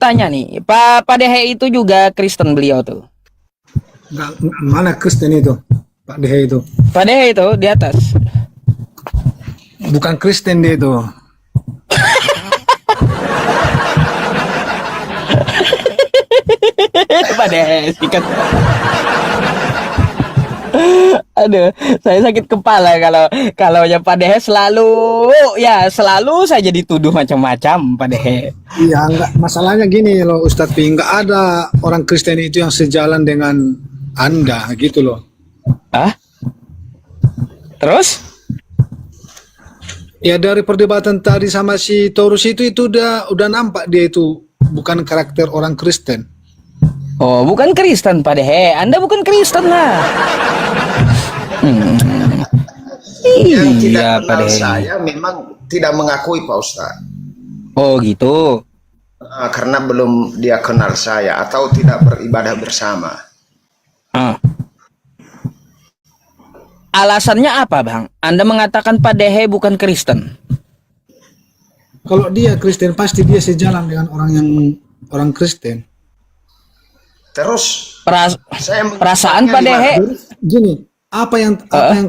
tanya nih, Pak Dehe itu juga Kristen beliau tuh. Nggak, mana Kristen itu, Pak Dehe itu? Pak Dehe itu di atas. Bukan Kristen dia itu. Pak Dehe sikat. Aduh, saya sakit kepala kalau ya Pak Dehe selalu saja dituduh macam-macam Pak Dehe. Iya, enggak, masalahnya gini loh Ustadz Pi, nggak ada orang Kristen itu yang sejalan dengan Anda gitu loh. Ah? Terus? Ya dari perdebatan tadi sama si Taurus itu udah nampak dia itu bukan karakter orang Kristen. Oh, bukan Kristen Pak Dehe. Anda bukan Kristen lah. Yang tidak Iya, Pak kenal Dehe. saya memang tidak mengakui Pak Ustadz. Oh, gitu. Karena belum dia kenal saya atau tidak beribadah bersama. Ah. Alasannya apa, Bang? Anda mengatakan Pak Dehe bukan Kristen. Kalau dia Kristen pasti dia sejalan dengan orang Kristen. Terus saya Perasaan Pak mengatakannya Dehe. gimana? Gini, apa yang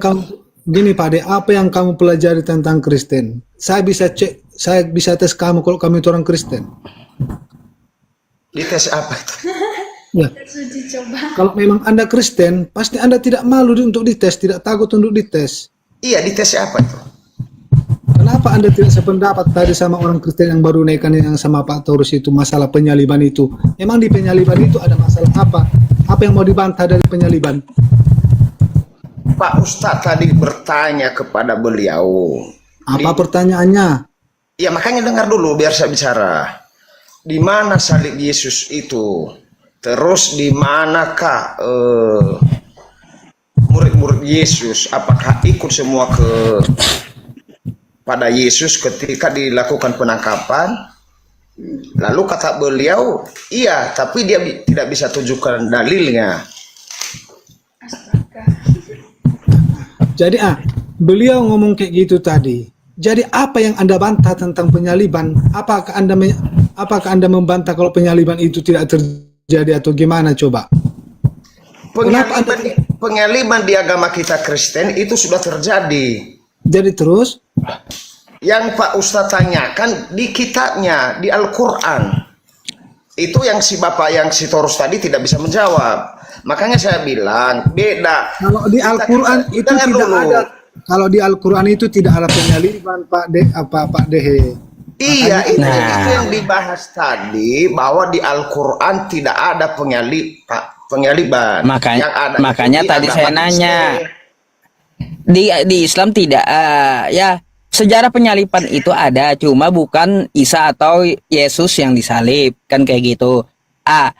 kamu gini Pak De, apa yang kamu pelajari tentang Kristen? Saya bisa cek, saya bisa tes kamu kalau kamu itu orang Kristen. Dites apa itu? Ya. Kalau memang Anda Kristen, pasti Anda tidak malu untuk dites, tidak takut untuk dites. Iya, dites apa itu? Kenapa Anda tidak sependapat tadi sama orang Kristen yang baru naikkan yang sama Pak Taurus itu masalah penyaliban itu? Emang di penyaliban itu ada masalah apa? Apa yang mau dibantah dari penyaliban? Pak Ustadz tadi bertanya kepada beliau. Apa pertanyaannya? Ya makanya dengar dulu biar saya bicara. Di mana salib Yesus itu? Terus di manakah murid-murid Yesus? Apakah ikut semua pada Yesus ketika dilakukan penangkapan? Lalu kata beliau, iya, tapi dia tidak bisa tunjukkan dalilnya. Jadi beliau ngomong kayak gitu tadi. Jadi apa yang Anda bantah tentang penyaliban? Apakah Anda membantah kalau penyaliban itu tidak terjadi atau gimana coba? Penyaliban di agama kita Kristen itu sudah terjadi. Jadi terus? Yang Pak Ustadz tanyakan di kitabnya, di Al-Quran. Itu yang si Bapak yang si Taurus tadi tidak bisa menjawab. Makanya saya bilang beda. Kalau di Al-Quran itu tidak ada. Kalau di Al-Quran itu tidak ada penyaliban Pak Dehe. Iya, itu yang dibahas tadi bahwa di Al-Quran tidak ada penyaliban. Makanya tadi saya nanya. Di Islam tidak ya sejarah penyaliban itu ada, cuma bukan Isa atau Yesus yang disalib, kan kayak gitu.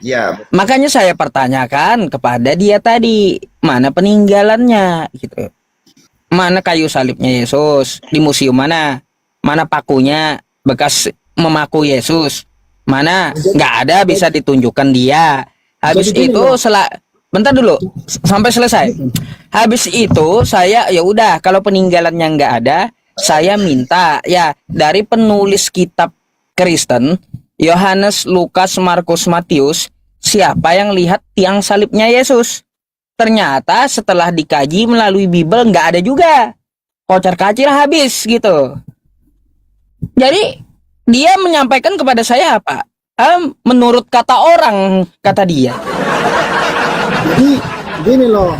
Ya. Makanya saya pertanyakan kepada dia tadi, mana peninggalannya gitu. Mana kayu salibnya Yesus? Di museum mana? Mana pakunya bekas memaku Yesus? Mana? Nggak ada bisa ditunjukkan dia. Habis itu bentar dulu sampai selesai. Habis itu saya ya udah, kalau peninggalannya nggak ada, saya minta ya dari penulis kitab Kristen Yohanes, Lukas, Markus, Matius, siapa yang lihat tiang salibnya Yesus? Ternyata setelah dikaji melalui Bible nggak ada juga. Kocar kacir habis gitu. Jadi dia menyampaikan kepada saya apa? Menurut kata orang, kata dia. Jadi gini loh.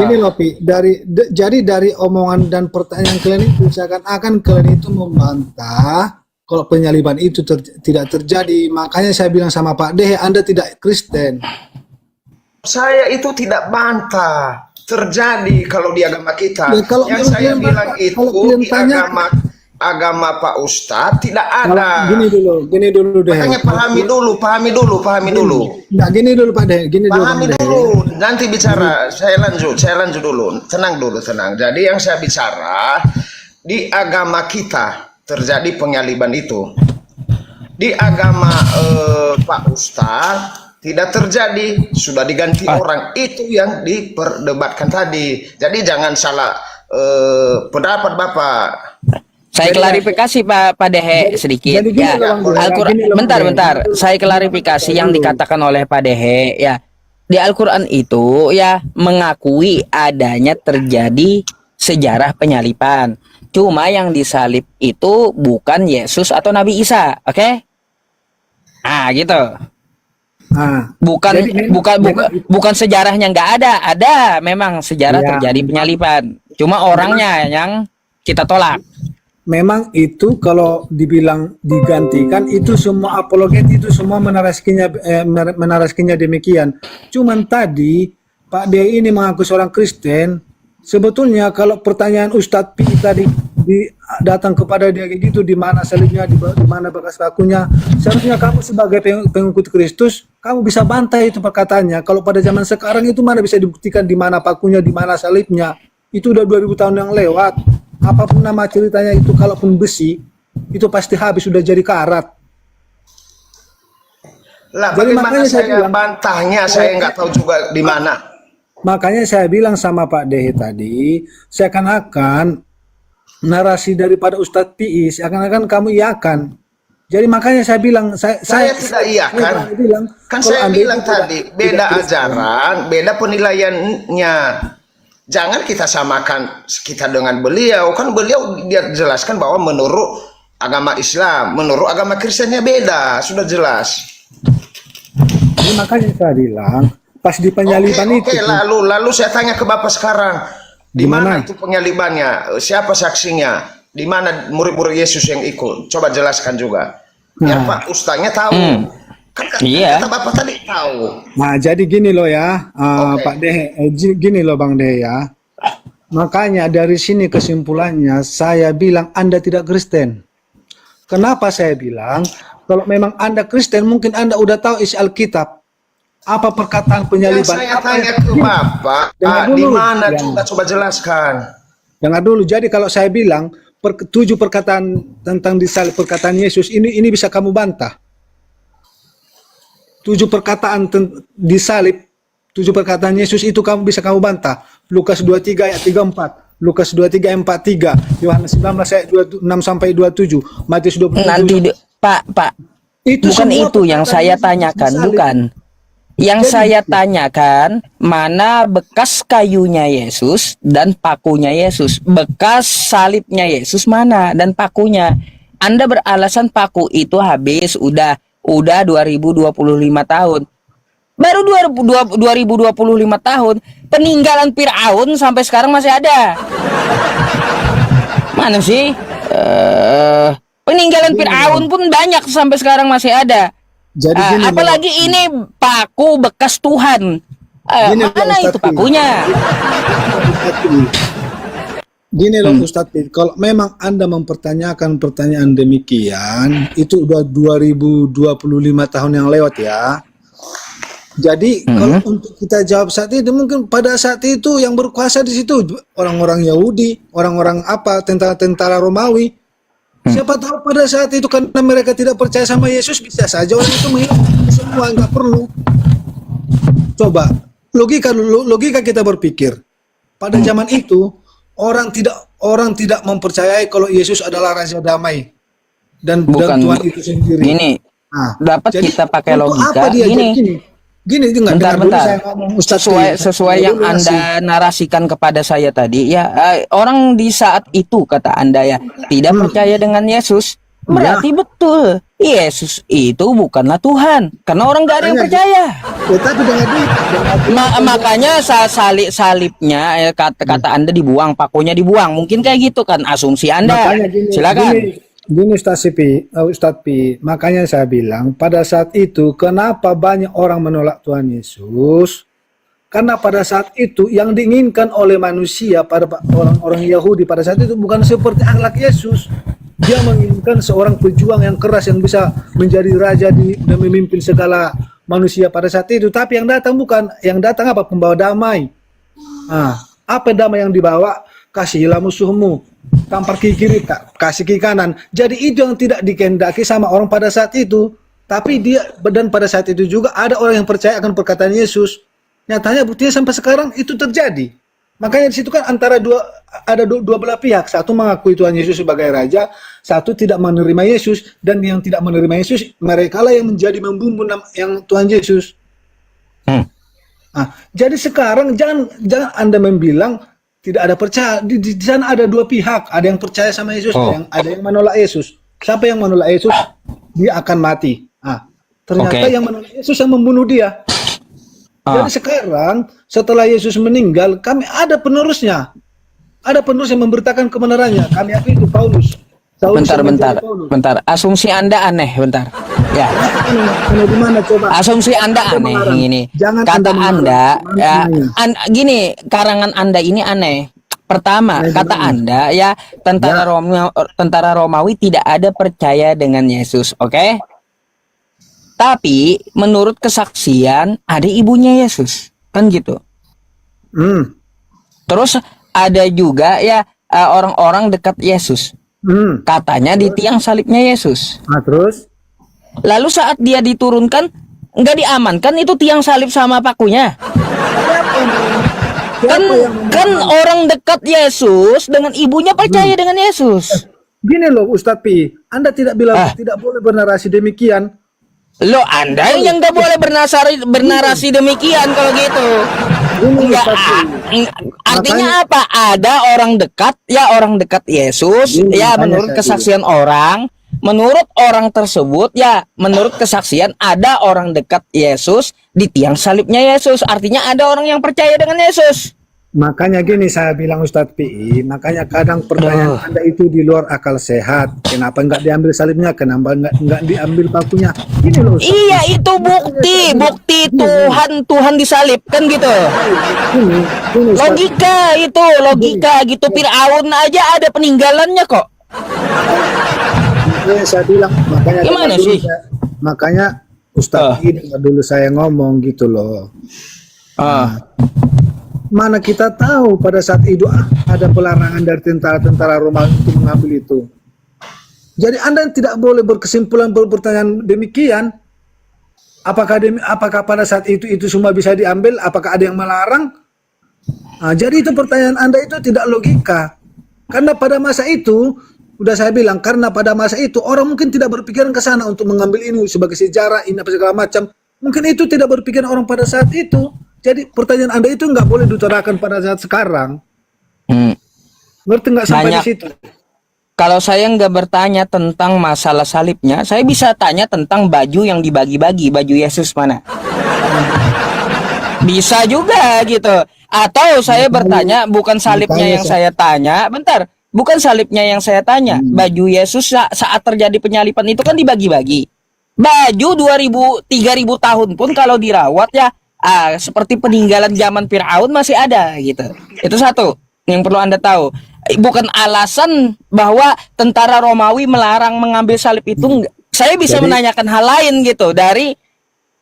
Gini loh Pi, jadi dari omongan dan pertanyaan kalian itu seakan-akan kalian itu membantah kalau penyaliban itu tidak terjadi. Makanya saya bilang sama Pak Dehe, Anda tidak Kristen. Saya itu tidak bantah terjadi kalau di agama kita. Ya, yang saya bilang itu di agama Pak Ustadz tidak ada. Gini dulu Dehe. Makanya pahami dulu. Nah, gini dulu Pak Dehe, Pahami dulu. Nanti bicara. Saya lanjut dulu. Tenang. Jadi yang saya bicara di agama kita terjadi penyaliban itu. Di agama Pak Ustadz tidak terjadi, sudah diganti orang. Itu yang diperdebatkan tadi. Jadi jangan salah pendapat Bapak. Saya Jadi, klarifikasi Pak Dehe sedikit jadi gini ya. loh, Bang Dehe. Al-Quran, Gini loh, Bang Dehe. bentar. Saya klarifikasi yang Dulu. dikatakan oleh Pak Dehe ya. Di Al-Quran itu ya mengakui adanya terjadi sejarah penyalipan. Cuma yang disalib itu bukan Yesus atau Nabi Isa, oke? Ah, gitu. Ah, Bukan jadi bukan sejarahnya nggak ada. Ada memang sejarah Ya, terjadi penyalipan. Cuma orangnya yang kita tolak. memang itu kalau dibilang digantikan itu semua apologet itu semua menarasikannya demikian. Cuman tadi Pak D ini mengaku seorang Kristen. Sebetulnya kalau pertanyaan Ustadz Pi tadi datang kepada dia kayak gitu, di mana salibnya, di mana bekas pakunya, seharusnya kamu sebagai pengikut Kristus kamu bisa bantah itu perkataannya. Kalau pada zaman sekarang itu mana bisa dibuktikan di mana pakunya, di mana salibnya. Itu udah 2000 tahun yang lewat. Apapun nama ceritanya itu, kalaupun besi, itu pasti habis, sudah jadi karat. Lah, Jadi bagaimana makanya saya saya bilang, bantahnya? Saya nggak tahu juga di mana. makanya saya bilang sama Pak Dehe tadi, seakan-akan narasi daripada Ustadz Pi, seakan-akan kamu iakan. Jadi makanya saya bilang, Saya tidak iakan. Kan saya bilang tadi, beda ajaran, beda penilaiannya. Jangan kita samakan kita dengan beliau. Kan beliau dia jelaskan bahwa menurut agama Islam, menurut agama Kristennya beda, sudah jelas. Jadi makanya saya bilang, pas di penyaliban Oke, lalu saya tanya ke Bapak sekarang, di mana itu penyalibannya? Siapa saksinya? Di mana murid-murid Yesus yang ikut? Coba jelaskan juga. Biar Pak Ustaznya tahu. Iya. Kata Bapak tadi tahu. Nah, jadi gini loh ya, Pak Dehe, gini loh Bang Dehe ya. Makanya dari sini kesimpulannya saya bilang Anda tidak Kristen. Kenapa saya bilang? Kalau memang Anda Kristen, mungkin Anda udah tahu isi Alkitab. Apa perkataan penyaliban? Yang saya tanya ke Bapak, di mana juga coba jelaskan. Dengar dulu. Jadi kalau saya bilang 7 perkataan tentang disalib, perkataan Yesus ini bisa kamu bantah. 7 perkataan disalib, 7 perkataan Yesus itu bisa kamu bantah. Lukas 23 ayat 34, Lukas 23 ayat 43, Yohanes 19 ayat 26 sampai 27, Matius 27. Nanti Pak, Itu bukan itu yang saya tanyakan, bukan. Yang saya tanyakan, mana bekas kayunya Yesus dan pakunya Yesus? Bekas salibnya Yesus mana dan pakunya? Anda beralasan paku itu habis, udah 2025 tahun. Baru 2025 tahun, peninggalan Firaun sampai sekarang masih ada. Mana sih? Peninggalan Firaun pun banyak sampai sekarang masih ada. Jadi apalagi ini paku bekas Tuhan. Mana itu pakunya? Gini loh Ustadz, kalau memang Anda mempertanyakan pertanyaan demikian, itu udah 2025 tahun yang lewat ya. Jadi kalau untuk kita jawab saat itu, mungkin pada saat itu yang berkuasa di situ orang-orang Yahudi, orang-orang tentara-tentara Romawi. Siapa tahu pada saat itu karena mereka tidak percaya sama Yesus, bisa saja orang itu menghilangkan semua, nggak perlu. Coba logika kita berpikir pada zaman itu. Orang tidak mempercayai kalau Yesus adalah Raja Damai dan Tuhan itu sendiri. Gini, dapat kita pakai logika. Gini, bentar. saya ngomong, sesuai yang Anda narasikan kepada saya tadi, ya orang di saat itu kata Anda ya tidak percaya dengan Yesus. Berarti betul Yesus itu bukanlah Tuhan karena orang gak ada yang percaya. Makanya salibnya kata Anda dibuang, pakunya dibuang, mungkin kayak gitu kan asumsi Anda. Silakan. Gini Ustadz Pi, makanya saya bilang pada saat itu kenapa banyak orang menolak Tuhan Yesus? Karena pada saat itu yang diinginkan oleh manusia pada orang-orang Yahudi pada saat itu bukan seperti akhlak Yesus. Dia menginginkan seorang pejuang yang keras yang bisa menjadi raja dan memimpin segala manusia pada saat itu. Tapi yang datang apa? Pembawa damai. Apa damai yang dibawa? Kasihilah musuhmu, tampar ke kiri, kasih ke kanan. Jadi itu yang tidak dikehendaki sama orang pada saat itu. Tapi pada saat itu juga ada orang yang percaya akan perkataan Yesus. Nyatanya buktinya sampai sekarang itu terjadi. Makanya di situ kan antara dua belah pihak. Satu mengakui Tuhan Yesus sebagai Raja, satu tidak menerima Yesus, dan yang tidak menerima Yesus mereka lah yang menjadi membumbung yang Tuhan Yesus. Nah, jadi sekarang jangan Anda membilang tidak ada percaya. Di sana ada dua pihak, ada yang percaya sama Yesus, ada yang menolak Yesus. Siapa yang menolak Yesus, dia akan mati. Ternyata yang menolak Yesus yang membunuh dia. Jadi sekarang setelah Yesus meninggal, kami ada penerusnya. Ada penerus yang memberitakan kebenarannya. Kami akui itu Paulus. Bentar. Asumsi Anda aneh, bentar. Ya. Di mana coba? Asumsi Anda aneh ini. Jangan kata Anda ya, gini, karangan Anda ini aneh. Pertama, kata Anda ya, tentara Romawi tidak ada percaya dengan Yesus, oke? Tapi menurut kesaksian ada ibunya Yesus, kan gitu. Terus ada juga ya orang-orang dekat Yesus. Katanya di tiang salibnya Yesus. Terus? Lalu saat dia diturunkan, nggak diamankan itu tiang salib sama pakunya. Kan orang dekat Yesus dengan ibunya percaya dengan Yesus. Gini loh Ustadz Pi, Anda tidak bilang tidak boleh bernarasi demikian. Lo Anda yang nggak boleh bernarasi demikian kalau gitu. Enggak, artinya apa? Ada orang dekat Yesus ya, menurut kesaksian orang, menurut orang tersebut ya, menurut kesaksian ada orang dekat Yesus di tiang salibnya Yesus. Artinya ada orang yang percaya dengan Yesus. Makanya gini saya bilang Ustadz PI, makanya kadang pertanyaan Anda itu di luar akal sehat. Kenapa nggak diambil salibnya? Kenapa nggak diambil pakunya? Gini loh Ustadz. Iya, itu bukti Tuhan disalib kan gitu. Gini, logika gitu. Fir'aun aja ada peninggalannya kok. Saya bilang makanya gimana sih? Makanya Ustadz ini dulu saya ngomong gitu loh. Mana kita tahu pada saat itu ada pelarangan dari tentara-tentara Romawi untuk mengambil itu. Jadi Anda tidak boleh berkesimpulan berpertanyaan demikian. Apakah pada saat itu semua bisa diambil? Apakah ada yang melarang? Jadi itu pertanyaan Anda itu tidak logika. Karena pada masa itu, udah saya bilang, karena pada masa itu orang mungkin tidak berpikiran ke sana untuk mengambil ini sebagai sejarah, ini apa segala macam. Mungkin itu tidak berpikiran orang pada saat itu. Jadi pertanyaan Anda itu nggak boleh diutarakan pada saat sekarang. Ngerti nggak sampai di situ? Kalau saya nggak bertanya tentang masalah salibnya, saya bisa tanya tentang baju yang dibagi-bagi, baju Yesus mana? Bisa juga gitu. Atau saya bertanya, bukan salibnya yang saya tanya. Bentar, bukan salibnya yang saya tanya. Baju Yesus saat terjadi penyalipan itu kan dibagi-bagi. Baju 2000, 3000 tahun pun kalau dirawat ya, seperti peninggalan zaman Fir'aun masih ada gitu. Itu satu yang perlu Anda tahu. Bukan alasan bahwa tentara Romawi melarang mengambil salib itu. Saya bisa menanyakan hal lain gitu dari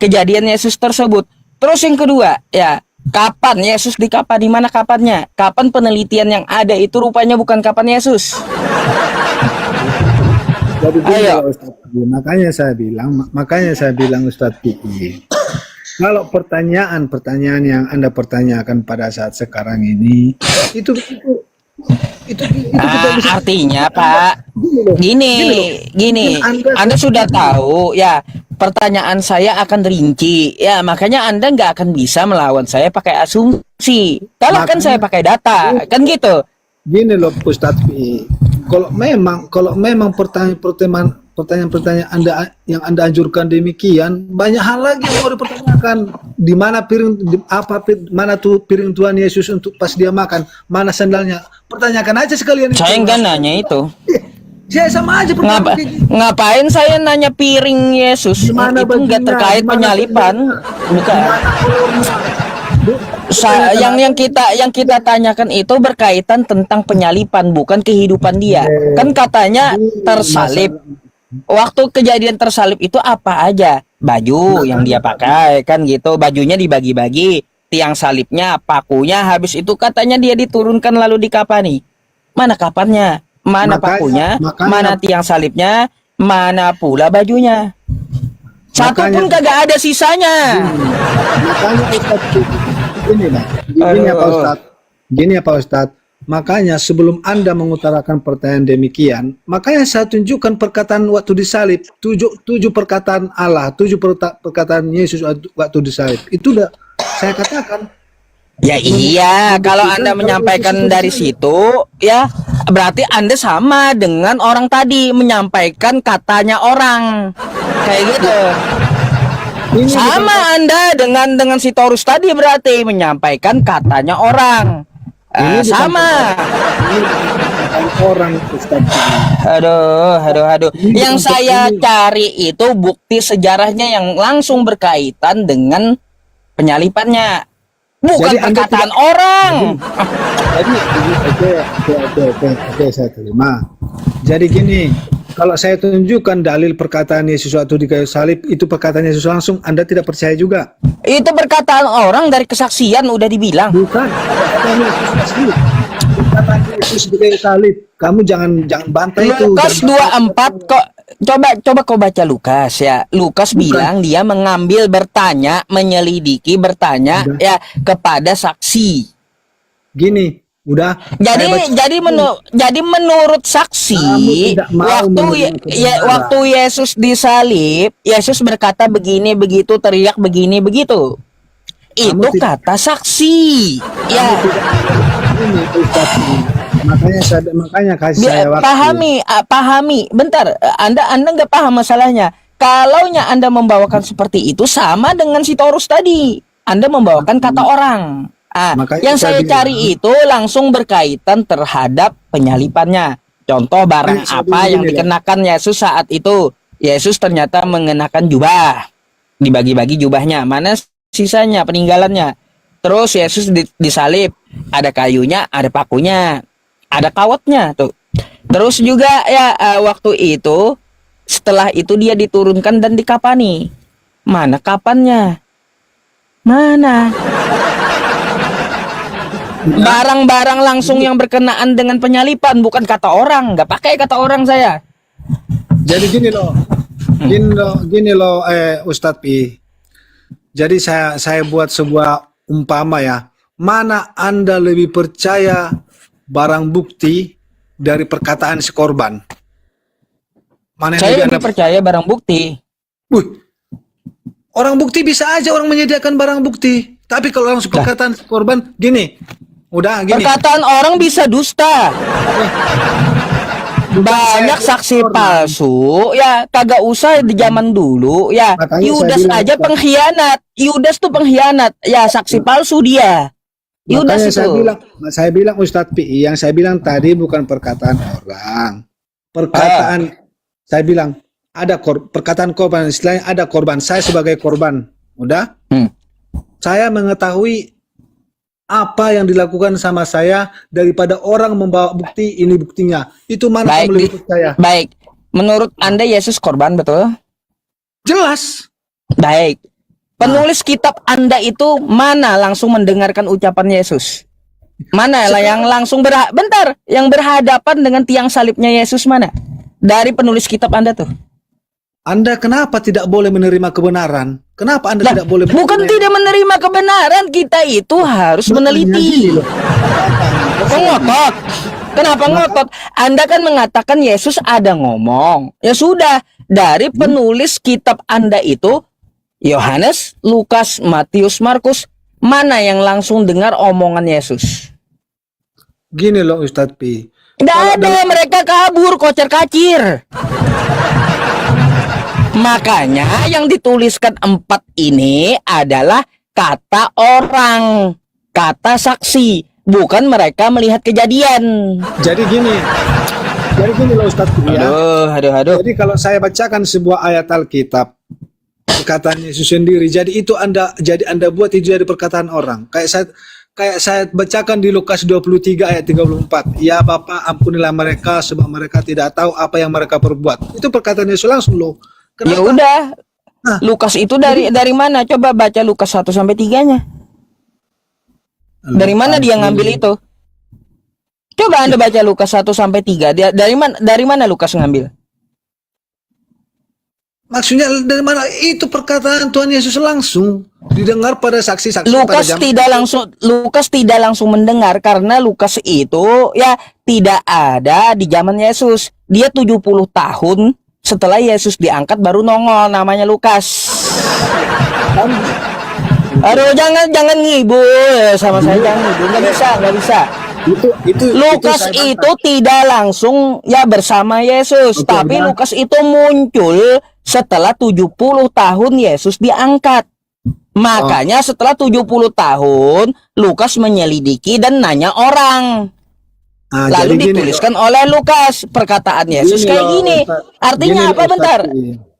kejadian Yesus tersebut. Terus yang kedua, ya, kapan Yesus di mana kapannya? Kapan penelitian yang ada itu rupanya bukan kapan Yesus. Jadi makanya saya bilang Ustadz Pi'i. Kalau pertanyaan yang Anda pertanyakan pada saat sekarang ini itu artinya Pak, gini, Anda sudah tahu ya, pertanyaan saya akan rinci ya, makanya Anda nggak akan bisa melawan saya pakai asumsi. Kalau kan saya pakai data, kan gitu. Gini loh Ustadz Pi, kalau memang pertanyaan-pertanyaan yang Anda anjurkan demikian, banyak hal lagi yang mau dipertanyakan. Di mana mana tuh piring Tuhan Yesus untuk pas dia makan, mana sandalnya? Pertanyakan aja sekalian. Saya enggak nanya itu. Saya sama aja ngapain saya nanya piring Yesus? Itu enggak terkait penyalipan. Bukan. Yang kita tanyakan itu berkaitan tentang penyalipan, bukan kehidupan dia. Kan katanya tersalib. Waktu kejadian tersalib itu apa aja? Baju yang dia pakai kan gitu, bajunya dibagi-bagi, tiang salibnya, pakunya, habis itu katanya dia diturunkan lalu dikapani. Mana kapannya? Mana pakunya? Mana tiang salibnya? Mana pula bajunya? Satu pun kagak ada sisanya. Makanya Ustadz, ini Pak Ustadz. Gini ya Pak Ustadz, makanya sebelum Anda mengutarakan pertanyaan demikian, makanya saya tunjukkan perkataan waktu disalib, tujuh perkataan Allah, perkataan Yesus waktu disalib. Itu udah saya katakan. Ya iya, kalau Anda menyampaikan dari situ, ya berarti Anda sama dengan orang tadi menyampaikan katanya orang. Kayak gitu. Ini Sama Anda dengan si Torus tadi berarti menyampaikan katanya orang. Sama. Orang Ustadz. Aduh. Yang saya cari itu bukti sejarahnya yang langsung berkaitan dengan penyalipannya. Bukan Jadi Anda perkataan orang. Jadi oke, saya terima. Jadi gini, kalau saya tunjukkan dalil perkataan Yesus waktu di kayu salib, itu perkataan Yesus langsung, Anda tidak percaya juga. Itu perkataan orang dari kesaksian udah dibilang. Bukan perkataan Yesus asli. Perkataan Yesus di kayu salib. Kamu jangan bantah itu. Lukas 24 kok. Coba kau baca Lukas ya. Lukas bilang dia mengambil bertanya, menyelidiki bertanya ya kepada saksi. Gini, udah. Jadi menurut saksi waktu Yesus disalib, Yesus berkata begini begitu, teriak begini begitu. Itu kata saksi. Ya. Ini makanya kasih saya waktu. Pahami. Bentar, Anda nggak paham masalahnya. Kalaunya Anda membawakan seperti itu sama dengan si Torus tadi. Anda membawakan kata orang. Yang saya cari itu langsung berkaitan terhadap penyalipannya. Contoh barang apa yang dikenakan Yesus saat itu. Yesus ternyata mengenakan jubah. Dibagi-bagi jubahnya. Mana sisanya peninggalannya. Terus Yesus disalib. Ada kayunya, ada pakunya. Ada kawatnya tuh. Terus juga ya waktu itu setelah itu dia diturunkan dan dikapani. Mana kapannya? Mana? Barang-barang langsung yang berkenaan dengan penyalipan, bukan kata orang. Nggak pakai kata orang saya. Jadi gini loh Ustadz Pi. Jadi saya buat sebuah umpama ya. Mana Anda lebih percaya barang bukti dari perkataan si korban? Mana yang saya lebih percaya barang bukti. Orang bukti bisa aja orang menyediakan barang bukti. Tapi kalau langsung perkataan si korban, gini. Perkataan orang bisa dusta. Banyak saksi palsu ya, kagak usah di zaman dulu ya. Yudas aja pengkhianat. Yudas tuh pengkhianat. Ya saksi palsu dia. Yudas itu. Saya bilang Ustadz Pi, yang saya bilang tadi bukan perkataan orang. Saya bilang ada perkataan korban, istilahnya ada korban. Saya sebagai korban, udah. Saya mengetahui apa yang dilakukan sama saya daripada orang membawa bukti, ini buktinya. Itu mana kamu lebih percaya? Baik. Menurut Anda Yesus korban, betul? Jelas. Baik. Penulis kitab Anda itu mana langsung mendengarkan ucapan Yesus? Mana lah yang langsung yang berhadapan dengan tiang salibnya Yesus mana? Dari penulis kitab Anda tuh. Anda kenapa tidak boleh menerima kebenaran? Kenapa Anda tidak boleh? Bukan tidak menerima kebenaran, kita itu harus meneliti. Ngotot. Kenapa ngotot? Anda kan mengatakan Yesus ada ngomong. Ya sudah, dari penulis kitab Anda itu Yohanes, Lukas, Matius, Markus, mana yang langsung dengar omongan Yesus? Gini loh Ustadz Pi. Nggak ada, mereka kabur kocar-kacir. Makanya yang dituliskan 4 ini adalah kata orang, kata saksi, bukan mereka melihat kejadian. Jadi gini loh Ustadz Pi ya. Aduh. Jadi kalau saya bacakan sebuah ayat Alkitab, perkataan Yesus sendiri, jadi Anda buat itu dari perkataan orang. Kayak saya bacakan di Lukas 23 ayat 34. Ya Bapa, ampunilah mereka sebab mereka tidak tahu apa yang mereka perbuat. Itu perkataan Yesus langsung loh. Kenapa? Ya udah. Lukas itu dari mana? Coba baca Lukas 1 sampai 3-nya. Dari mana dia ngambil itu? Coba Anda baca Lukas 1 sampai 3. Dari mana Lukas ngambil? Maksudnya dari mana itu perkataan Tuhan Yesus langsung didengar pada saksi-saksi pada Lukas tidak langsung mendengar karena Lukas itu ya tidak ada di zaman Yesus. Dia 70 tahun setelah Yesus diangkat baru nongol, namanya Lukas. Aduh, jangan ngibul sama saya, jangan ngibul, nggak bisa. Lukas itu tidak langsung ya bersama Yesus, tapi Lukas itu muncul setelah 70 tahun Yesus diangkat. Makanya setelah 70 tahun Lukas menyelidiki dan nanya orang. Lalu dituliskan oleh Lukas perkataan Yesus kayak gini. Artinya apa, bentar?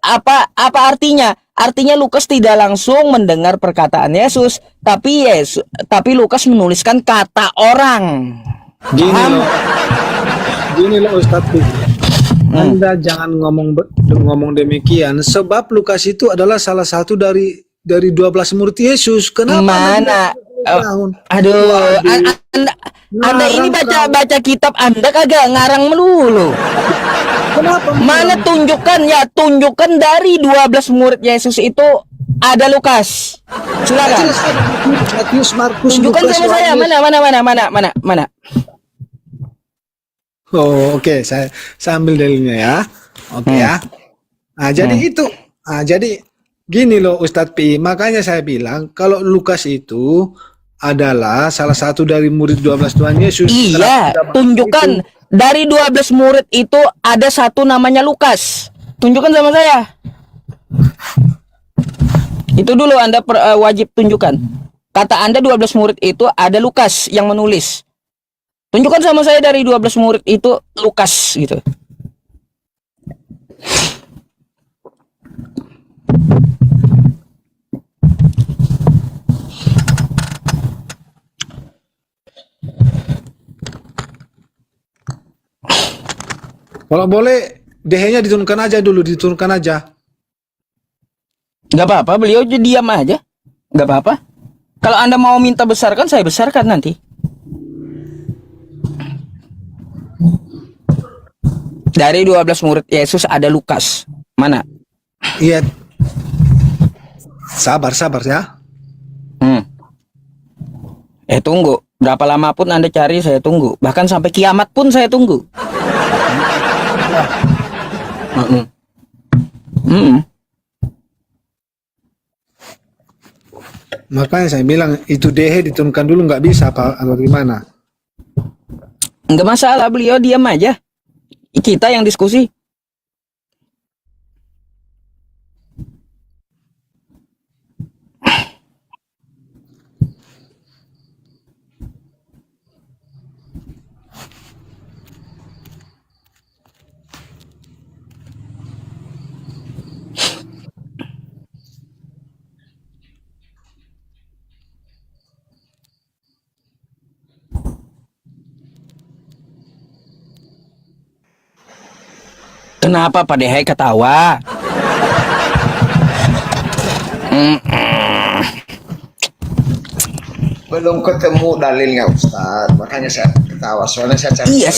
Apa artinya? Artinya Lukas tidak langsung mendengar perkataan Yesus, tapi Lukas menuliskan kata orang. Gini loh Ustadz. Anda jangan ngomong demikian, sebab Lukas itu adalah salah satu dari 12 murid Yesus. Kenapa? Mana? Aduh, Anda ini baca kitab Anda kagak ngarang melulu. Kenapa? Mana tunjukkan dari 12 murid Yesus itu ada Lukas. Silakan. Matius, Markus, tunjukkan sama saya. Mana? Oh, oke. Saya ambil dalilnya ya. Oke ya. Nah, jadi itu. Nah, jadi gini loh Ustadz Pi. Makanya saya bilang kalau Lukas itu adalah salah satu dari murid 12 Tuhan Yesus. Iya, tunjukkan dari 12 murid itu ada satu namanya Lukas. Tunjukkan sama saya. Itu dulu Anda wajib tunjukkan. Kata Anda 12 murid itu ada Lukas yang menulis. Tunjukkan sama saya dari 12 murid itu Lukas gitu. Kalau boleh DH-nya diturunkan aja. Gak apa-apa, beliau diam aja. Gak apa-apa. Kalau Anda mau minta besarkan, saya besarkan nanti. Dari 12 murid Yesus ada Lukas. Mana? Iya. Sabar ya. Tunggu. Berapa lama pun Anda cari, saya tunggu. Bahkan sampai kiamat pun saya tunggu. Makanya saya bilang itu DH diturunkan dulu, nggak bisa apa atau gimana? Nggak masalah, beliau diam aja. Kita yang diskusi. Kenapa Pak Dehe ketawa? Belum ketemu dalilnya Ustadz, makanya saya ketawa. Soalnya saya cari. Iya,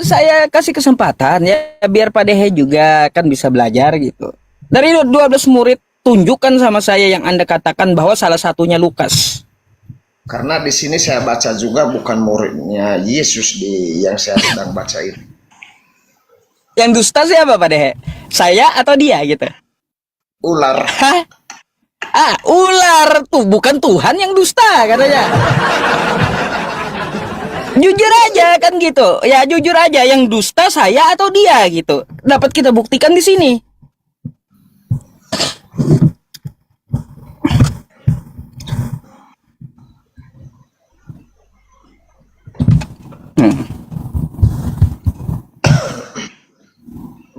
saya kasih kesempatan ya biar Pak Dehe juga kan bisa belajar gitu. Dari 12 murid, tunjukkan sama saya yang Anda katakan bahwa salah satunya Lukas. Karena di sini saya baca juga bukan muridnya Yesus yang saya sedang baca ini. Yang dusta siapa Pak Dehe? Saya atau dia gitu? Ular. Hah? Ular tuh bukan Tuhan yang dusta katanya. Jujur aja kan gitu. Ya jujur aja, yang dusta saya atau dia gitu. Dapat kita buktikan di sini.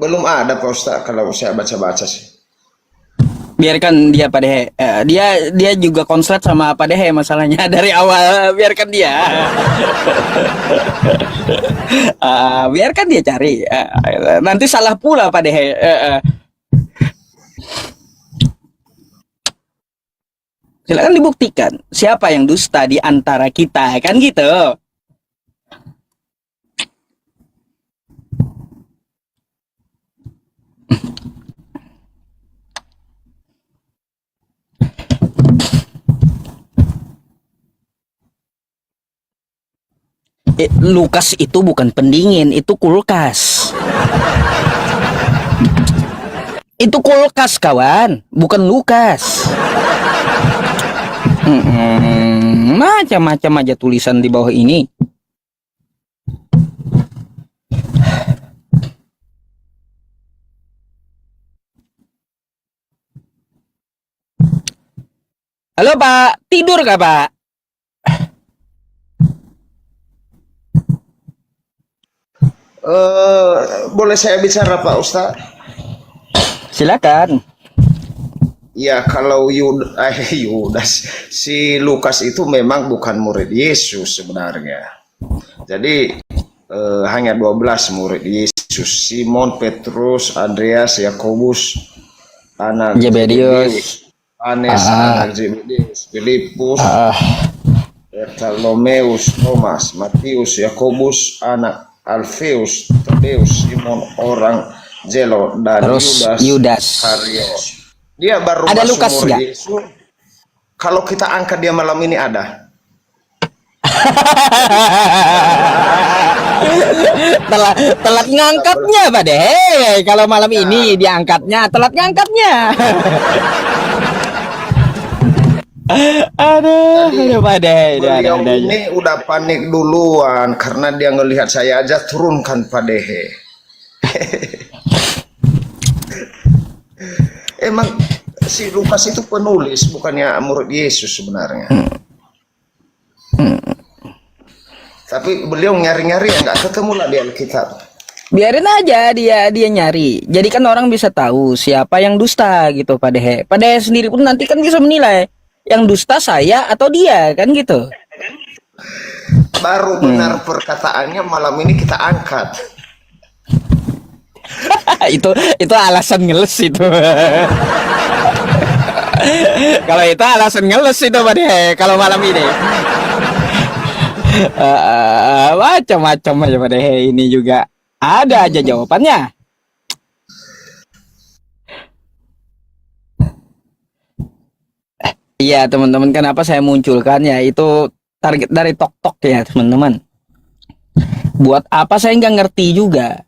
Belum ada Pak Ustadz kalau saya baca-baca sih. Biarkan dia Pak Dehe. Dia juga konslet sama Pak Dehe masalahnya dari awal. Biarkan dia. Biarkan dia cari. Nanti salah pula Pak Dehe. Silakan dibuktikan siapa yang dusta di antara kita, kan gitu. Lukas itu bukan pendingin, itu kulkas. Itu kulkas kawan, bukan Lukas. Macam-macam aja tulisan di bawah ini. Halo Pak, tidur kah Pak? Boleh saya bicara Pak Ustaz? Silakan. Ya kalau Yudas, si Lukas itu memang bukan murid Yesus sebenarnya. Jadi hanya 12 murid Yesus. Simon, Petrus, Andreas, Yakobus, anak Zebedius, Anes, anak Zebedius, Filipus, Bartolomeus, Thomas, Matius, Yakobus, anak Alfeus, Tadeus, Simon orang Zelo, dan Yudas. Kariot. Dia baru ada masuk Lukas murid nggak? Yesus. Kalau kita angkat dia malam ini ada. telat ngangkatnya Pak deh. Kalau malam ini diangkatnya, telat ngangkatnya. Aduh Pak deh. Beliau ini udah panik duluan karena dia ngelihat saya aja turunkan Pak Dehe. Emang si Lukas itu penulis, bukannya murid Yesus sebenarnya. Tapi beliau nyari-nyari ya nggak ketemu lah di Alkitab. Biarin aja dia nyari. Jadi kan orang bisa tahu siapa yang dusta gitu Pak Dehe. Pak Dehe sendiri pun nanti kan bisa menilai yang dusta saya atau dia kan gitu. Baru benar perkataannya malam ini kita angkat. itu alasan ngeles itu. Kalau itu alasan ngeles itu Pak Dehe kalau malam ini. Macam-macam aja Pak Dehe, ini juga ada aja jawabannya. Iya teman-teman, kenapa saya munculkan ya, itu target dari TokTok ya teman-teman. Buat apa saya nggak ngerti juga.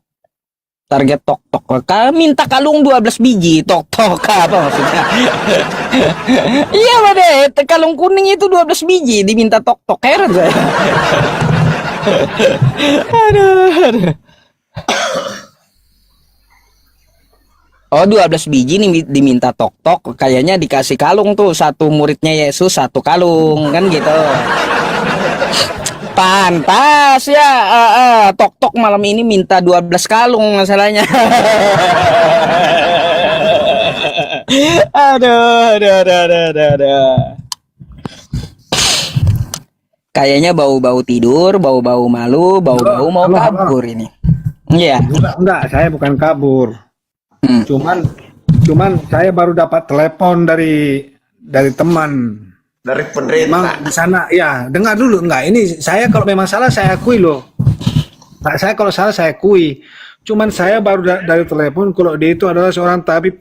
Target TokTok, minta kalung 12 biji, TokTok apa maksudnya? Iya Pak deh, kalung kuning itu 12 biji diminta TokTok, heran saya. aduh. Oh 12 biji nih diminta TokTok, kayaknya dikasih kalung tuh, satu muridnya Yesus satu kalung kan gitu. Pantas ya, TokTok malam ini minta 12 kalung masalahnya. aduh. Kayaknya bau-bau tidur, bau-bau malu, bau-bau mau kabur ini. Iya. Enggak, saya bukan kabur. Cuman saya baru dapat telepon dari teman. Dari pemerintah. Memang di sana ya, dengar dulu, enggak, ini saya kalau memang salah saya akui loh. Nah, saya kalau salah saya akui. Cuman saya baru dari telepon kalau dia itu adalah seorang tabib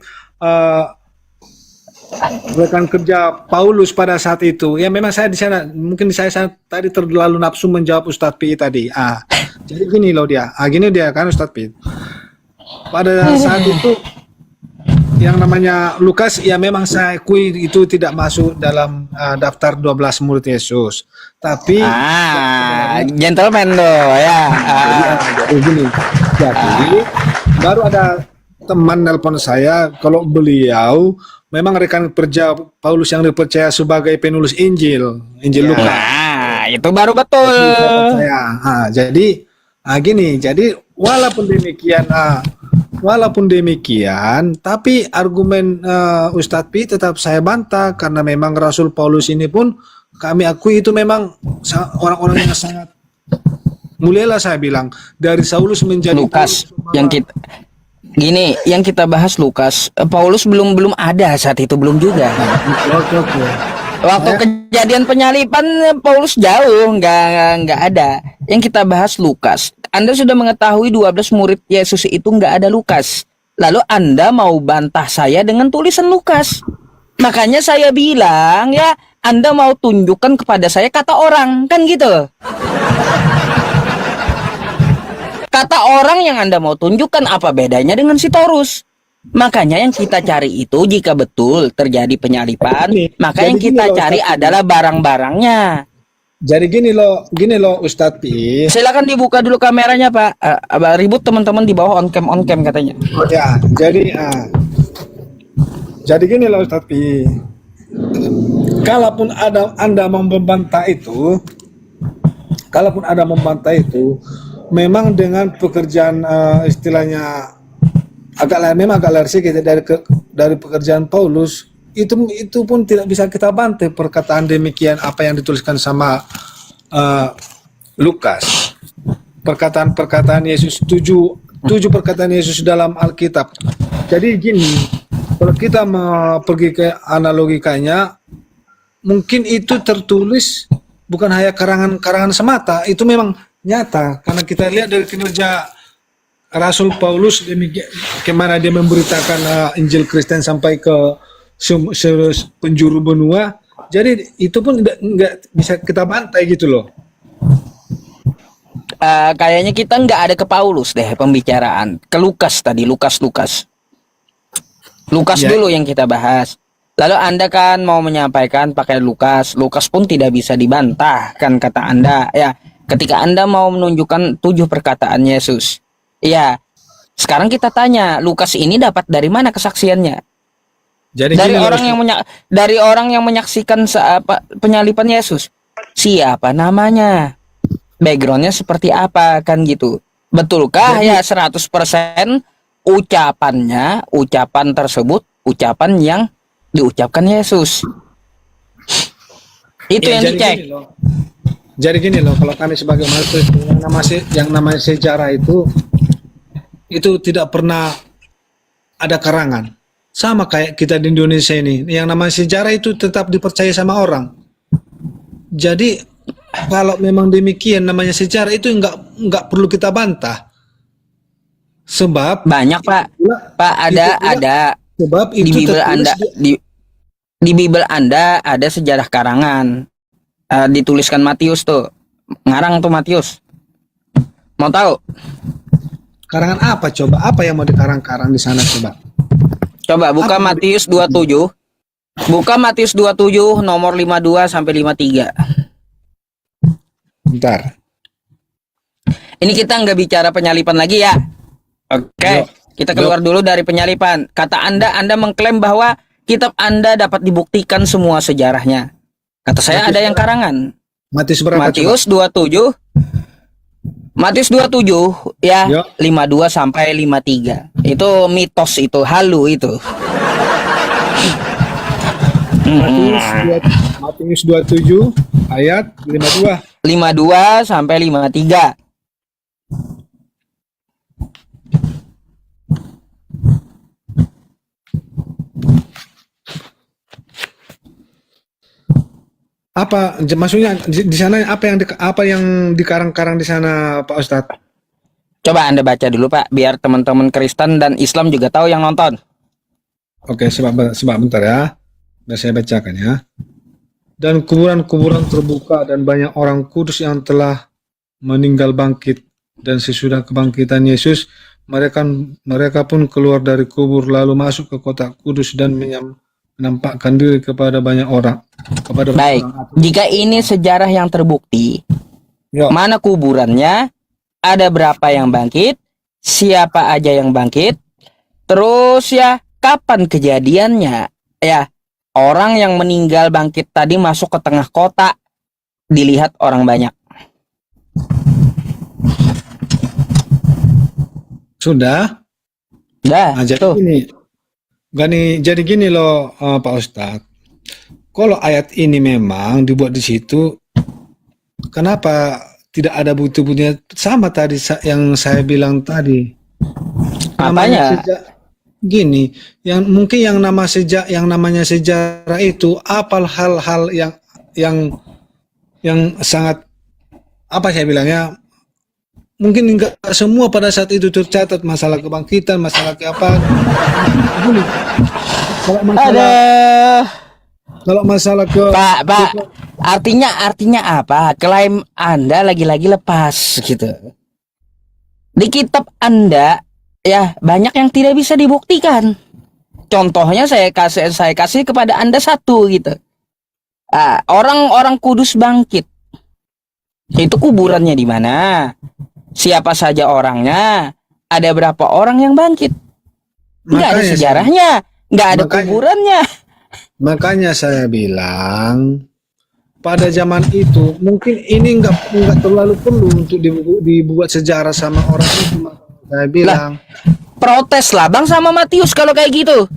rekan kerja Paulus pada saat itu. Ya memang saya di sana, mungkin saya tadi terlalu nafsu menjawab Ustadz Pi tadi. Jadi gini loh dia. Gini dia kan Ustadz Pi. Pada saat itu yang namanya Lukas, ya memang saya akui itu tidak masuk dalam daftar 12 murid Yesus. Tapi gentleman loh ya. Jadi gini. Jadi baru ada teman nelpon saya kalau beliau memang rekan kerja Paulus yang dipercaya sebagai penulis Injil Lukas. Itu baru betul. Jadi gini, jadi walaupun demikian, tapi argumen Ustadz Pi tetap saya bantah karena memang Rasul Paulus ini pun kami akui itu memang orang-orang yang sangat mulia lah, saya bilang, dari Saulus menjadi Lukas Paulus, yang kita bahas Lukas. Paulus belum ada saat itu, belum juga. Waktu kejadian penyalipan Paulus jauh, nggak ada. Yang kita bahas Lukas. Anda sudah mengetahui 12 murid Yesus itu nggak ada Lukas. Lalu Anda mau bantah saya dengan tulisan Lukas. Makanya saya bilang ya, Anda mau tunjukkan kepada saya kata orang, kan gitu. Kata orang yang Anda mau tunjukkan apa bedanya dengan Sitorus. Makanya yang kita cari itu jika betul terjadi penyalipan, maka yang kita cari adalah barang-barangnya. Jadi gini loh Ustadz Pi. Silakan dibuka dulu kameranya, Pak. Ribut teman-teman di bawah on cam katanya. Ya, jadi gini loh Ustadz Pi. Kalaupun Anda membantah itu, memang dengan pekerjaan istilahnya memang agak lari sedikit dari pekerjaan Paulus, itu pun tidak bisa kita bantai perkataan demikian apa yang dituliskan sama Lukas. Perkataan Yesus, tujuh perkataan Yesus dalam Alkitab. Jadi gini, kalau kita mau pergi ke analogikanya, mungkin itu tertulis bukan hanya karangan semata, itu memang nyata karena kita lihat dari kinerja Rasul Paulus demikian kemana dia memberitakan Injil Kristen sampai ke penjuru benua. Jadi itu pun nggak bisa kita bantai gitu loh. Kayaknya kita nggak ada ke Paulus deh pembicaraan. Ke Lukas tadi, Lukas ya. Dulu yang kita bahas. Lalu Anda kan mau menyampaikan pakai Lukas pun tidak bisa dibantah kan kata Anda ya. Ketika Anda mau menunjukkan 7 perkataan Yesus. Iya. Sekarang kita tanya, Lukas ini dapat dari mana kesaksiannya? Jadi dari orang yang menyaksikan penyalipan Yesus. Siapa namanya? Backgroundnya seperti apa kan gitu. Betulkah ya 100% ucapan tersebut ucapan yang diucapkan Yesus? Itu yang dicek. Jadi gini loh, kalau kami sebagai mahasiswa yang namanya sejarah itu tidak pernah ada karangan. Sama kayak kita di Indonesia ini, yang namanya sejarah itu tetap dipercaya sama orang. Jadi kalau memang demikian namanya sejarah itu nggak perlu kita bantah. Sebab banyak Pak, ada. Sebab itu di Bible Anda di Bible Anda ada sejarah karangan. Dituliskan Matius tuh, ngarang tuh Matius. Mau tahu? Karangan apa coba? Apa yang mau dikarang-karang di sana coba? Coba buka Matius 27. Buka Matius 27 nomor 52 sampai 53. Bentar. Ini kita nggak bicara penyalipan lagi ya. Oke, kita keluar dulu dari penyalipan. Kata Anda mengklaim bahwa kitab Anda dapat dibuktikan semua sejarahnya. Kata saya ada yang karangan. Matius berapa? Matius 27. Matius 27 ya, 52 sampai 53. Itu mitos itu, halu itu. Matius 27 ayat 52. 52 sampai 53. Apa maksudnya di sana apa yang dikarang-karang di sana Pak Ustadz? Coba Anda baca dulu Pak, biar teman-teman Kristen dan Islam juga tahu yang nonton. Oke, sebab bentar ya. Biar saya bacakan ya. Dan kuburan-kuburan terbuka dan banyak orang kudus yang telah meninggal bangkit, dan sesudah kebangkitan Yesus mereka pun keluar dari kubur lalu masuk ke kota kudus dan menampakkan diri kepada banyak orang. Baik, jika ini sejarah yang terbukti, mana kuburannya, ada berapa yang bangkit, siapa aja yang bangkit, terus ya kapan kejadiannya, ya orang yang meninggal bangkit tadi masuk ke tengah kota, dilihat orang banyak. Sudah? Dah, jadi gini loh Pak Ustadz. Kalau ayat ini memang dibuat di situ, kenapa tidak ada bukti-buktinya sama tadi yang saya bilang tadi? Apanya? Gini, yang namanya sejarah itu apal hal-hal yang sangat apa saya bilangnya, mungkin enggak semua pada saat itu tercatat masalah kebangkitan, masalah apa. Kalau masalah Pak, artinya apa? Klaim Anda lagi-lagi lepas gitu. Di kitab Anda ya banyak yang tidak bisa dibuktikan. Contohnya saya kasih kepada Anda satu gitu. Orang-orang kudus bangkit. Itu kuburannya di mana? Siapa saja orangnya? Ada berapa orang yang bangkit? Nggak ada Makanya sejarahnya, nggak ada makanya- kuburannya. Makanya saya bilang pada zaman itu mungkin ini nggak terlalu perlu untuk dibuat sejarah sama orang itu. Makanya saya bilang Protes lah Bang sama Matius kalau kayak gitu.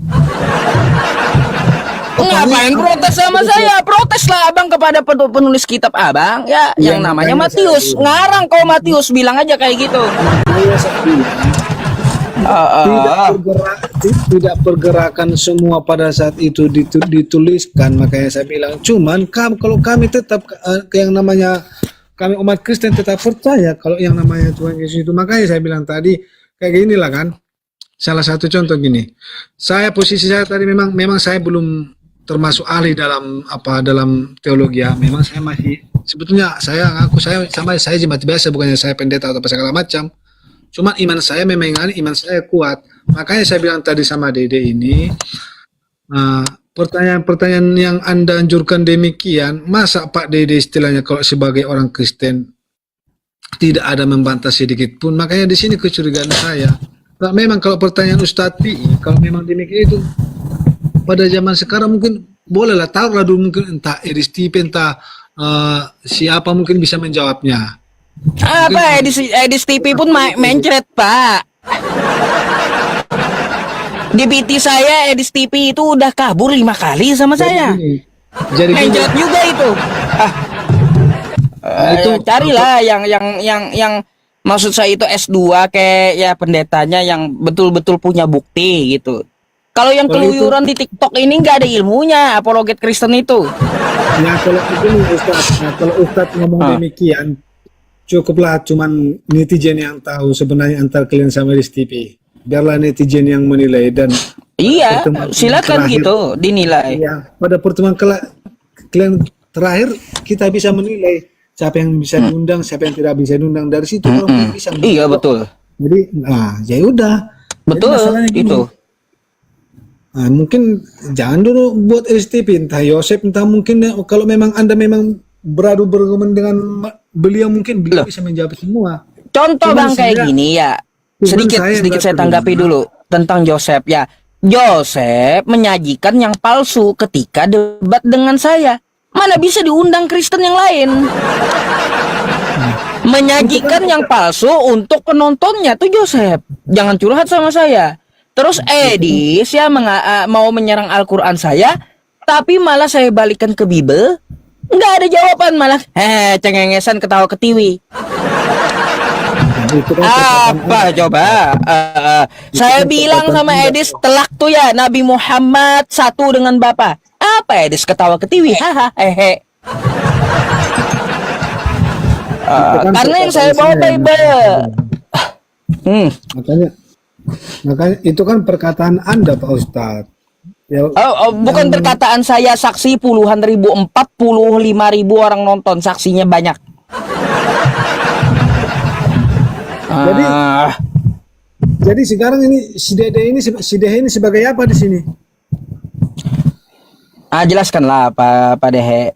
Ngapain protes sama saya? Protes lah Abang kepada penulis kitab Abang ya, yang namanya makanya saya Matius. bilang. Ngarang kau Matius, bilang aja kayak gitu. saya bilang tidak pergerakan semua pada saat itu dituliskan. Makanya saya bilang cuman kalau kami tetap yang namanya kami umat Kristen tetap percaya kalau yang namanya Tuhan Yesus itu. Makanya saya bilang tadi kayak gini lah kan. Salah satu contoh gini, posisi saya tadi memang saya belum termasuk ahli dalam teologi ya. Memang saya masih sebetulnya saya jemaat biasa, bukannya saya pendeta atau apa segala macam. Cuma iman saya memang iman saya kuat. Makanya saya bilang tadi sama Dede ini, pertanyaan-pertanyaan yang Anda anjurkan demikian, masa Pak Dede istilahnya kalau sebagai orang Kristen tidak ada membantah sedikit pun. Makanya di sini kecurigaan saya. Nah, memang kalau pertanyaan Ustadz Pi, kalau memang demikian itu pada zaman sekarang mungkin bolehlah taruhlah dulu, mungkin entah Edis Tipe, entah siapa mungkin bisa menjawabnya. Apa Edis TV pun mencret Pak. Di PT saya Edis TV itu udah kabur 5 kali sama saya. Jadi Mencret juga itu. itu Carilah yang maksud saya itu S2 kayak ya pendetanya yang betul-betul punya bukti gitu. Kalau yang Kalau keluyuran di TikTok ini nggak ada ilmunya, apologet Kristen itu. ya kalau itu Ustadz, kalau Ustadz ngomong demikian, cukuplah cuman netizen yang tahu sebenarnya antar kalian sama Edis TV. Biarlah netizen yang menilai dan Iya, pertemuan silakan terakhir. gitu dinilai. Ya, pada pertemuan kalian terakhir kita bisa menilai siapa yang bisa diundang, siapa yang tidak bisa diundang. Dari situ orang bisa menilai. Iya betul. Jadi, ya udah. Jadi Betul masalahnya gini, itu. mungkin jangan dulu buat STP, entah Yosef, entah mungkin kalau memang Anda memang beradu berargumen dengan beliau, mungkin beliau bisa menjawab semua. Contoh Cuman Bang kayak saya- gini ya. cuman Sedikit saya nggak tanggapi terima. dulu tentang Joseph ya. Joseph menyajikan yang palsu ketika debat dengan saya. Mana bisa diundang Kristen yang lain? Menyajikan yang palsu untuk penontonnya tuh Joseph. Jangan curhat sama saya. Terus Edis ya mau menyerang Al-Quran saya, tapi malah saya balikan ke Bible. Nggak ada jawaban, malah cengengesan ketawa ketiwi. Itu kan perkataan Apa coba? Saya bilang sama Edis telak tuh ya Nabi Muhammad satu dengan Bapa. Apa Edis ketawa ketiwi? Haha, hehe. kan Karena yang saya perkataan bawa saya. Bible. Makanya itu kan perkataan Anda Pak Ustadz. Ya, Bukan perkataan saya, saksi puluhan ribu, 45.000 orang nonton, saksinya banyak. Jadi- jadi sekarang ini si Dede ini sebagai apa di sini? Jelaskanlah Pak Dehe.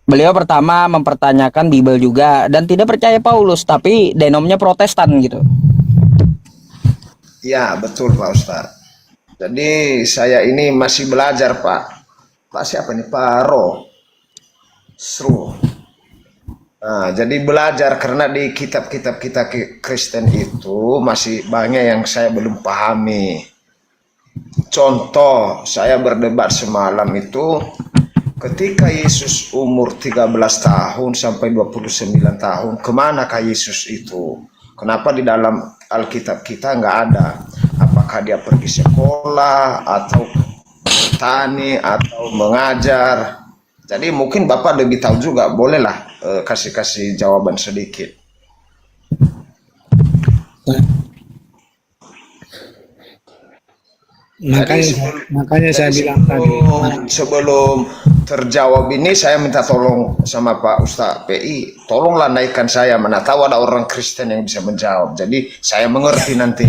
Beliau pertama mempertanyakan Bible juga dan tidak percaya Paulus, tapi denomnya Protestan gitu. Ya, betul Pak Ustadz. Jadi saya ini masih belajar Pak. Pak siapa nih? Pak Sru. Nah, jadi belajar karena di kitab-kitab kita Kristen itu masih banyak yang saya belum pahami. Contoh, saya berdebat semalam itu ketika Yesus umur 13 tahun sampai 29 tahun, kemanakah Yesus itu? Kenapa di dalam Alkitab kita nggak ada? Apakah dia pergi sekolah atau bertani atau mengajar? Jadi mungkin Bapak lebih tahu juga, bolehlah kasih jawaban sedikit. Makanya saya bilang tadi. Sebelum terjawab ini, saya minta tolong sama Pak Ustadz PI, tolonglah naikkan saya, mana tahu ada orang Kristen yang bisa menjawab. Jadi saya mengerti nanti.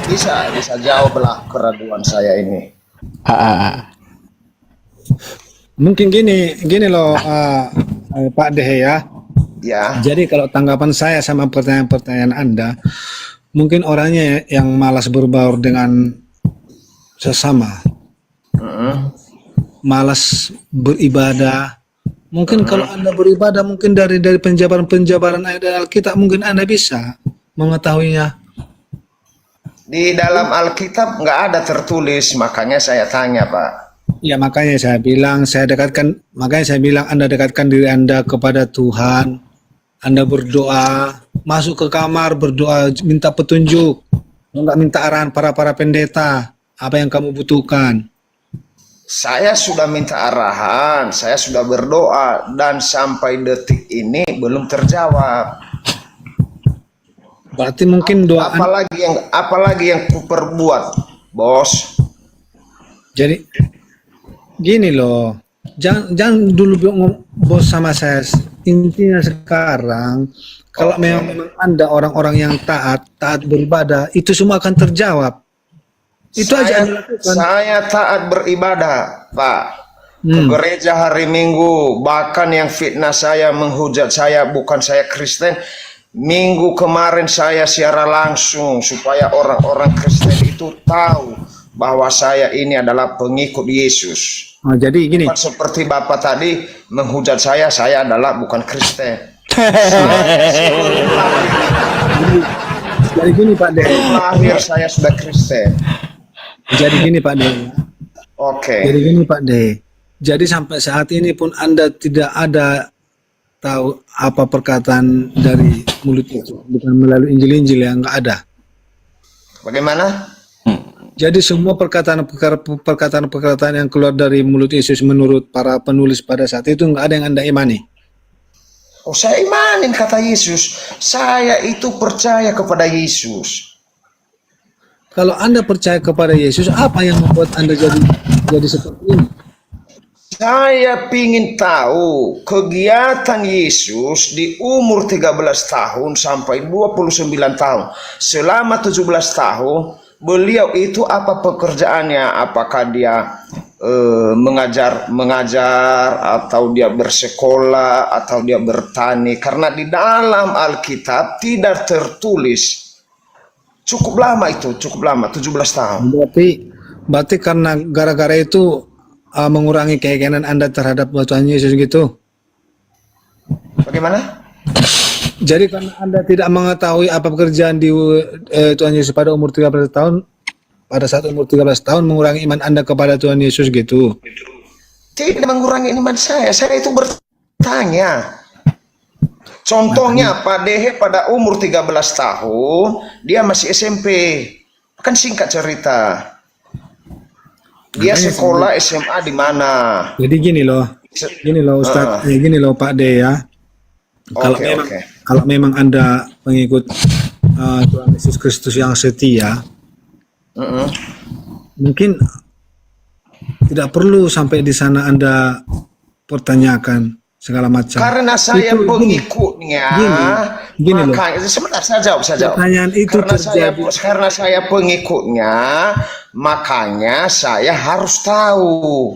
Bisa jawablah keraguan saya ini. Mungkin gini loh, Pak Dehe ya. Ya. Jadi kalau tanggapan saya sama pertanyaan-pertanyaan Anda, mungkin orangnya yang malas berbaur dengan sesama, malas beribadah. Mungkin kalau Anda beribadah, mungkin dari penjabaran ayat Alkitab, mungkin Anda bisa mengetahuinya. Di dalam Alkitab nggak ada tertulis, makanya saya tanya, Pak. Ya, makanya saya bilang, makanya saya bilang Anda dekatkan diri Anda kepada Tuhan. Anda berdoa, masuk ke kamar berdoa, minta petunjuk, nggak minta arahan para pendeta, apa yang kamu butuhkan. Saya sudah minta arahan, saya sudah berdoa, dan sampai detik ini belum terjawab. Berarti mungkin doa. Apalagi yang kuperbuat, bos. Jadi gini loh, jangan dulu bos sama saya. Intinya sekarang, kalau memang Anda orang-orang yang taat beribadah, itu semua akan terjawab. Itu aja yang dilakukan. Saya taat beribadah, Pak. Ke gereja hari Minggu, bahkan yang fitnah saya, menghujat saya, bukan saya Kristen. Minggu kemarin saya siaran langsung supaya orang-orang Kristen itu tahu bahwa saya ini adalah pengikut Yesus. Oh, jadi gini. Bukan seperti Bapak tadi menghujat saya adalah bukan Kristen. Jadi gini Pak De. Lahir saya sudah Kristen. Jadi gini Pak De. Oke. Jadi gini Pak De. Jadi sampai saat ini pun Anda tidak ada tahu apa perkataan dari mulut itu, bukan melalui Injil-Injil yang nggak ada. Bagaimana? Jadi semua perkataan yang keluar dari mulut Yesus menurut para penulis pada saat itu nggak ada yang Anda imani. Oh, saya imanin kata Yesus. Saya itu percaya kepada Yesus. Kalau Anda percaya kepada Yesus, apa yang membuat Anda jadi seperti ini? Saya ingin tahu kegiatan Yesus di umur 13 tahun sampai 29 tahun. Selama 17 tahun, beliau itu apa pekerjaannya? Apakah dia mengajar atau dia bersekolah atau dia bertani? Karena di dalam Alkitab tidak tertulis. Cukup lama itu, 17 tahun. Berarti karena gara-gara itu mengurangi keyakinan Anda terhadap Tuhan Yesus gitu. Bagaimana? Jadi karena Anda tidak mengetahui apa pekerjaan di Tuhan Yesus pada umur 13 tahun, pada saat umur 13 tahun mengurangi iman Anda kepada Tuhan Yesus gitu. Tidak mengurangi iman saya itu bertanya. Contohnya Pak Dehe pada umur 13 tahun, dia masih SMP. Kan singkat cerita. Dia sekolah SMA di mana? Jadi gini loh Ustaz, gini loh Pak De ya. Kalau memang Anda pengikut Tuhan Yesus Kristus yang setia, mungkin tidak perlu sampai di sana Anda pertanyakan segala macam. Karena saya pengikutnya, gini loh. Sebentar saya jawab. Pertanyaan itu karena saya pengikutnya, makanya saya harus tahu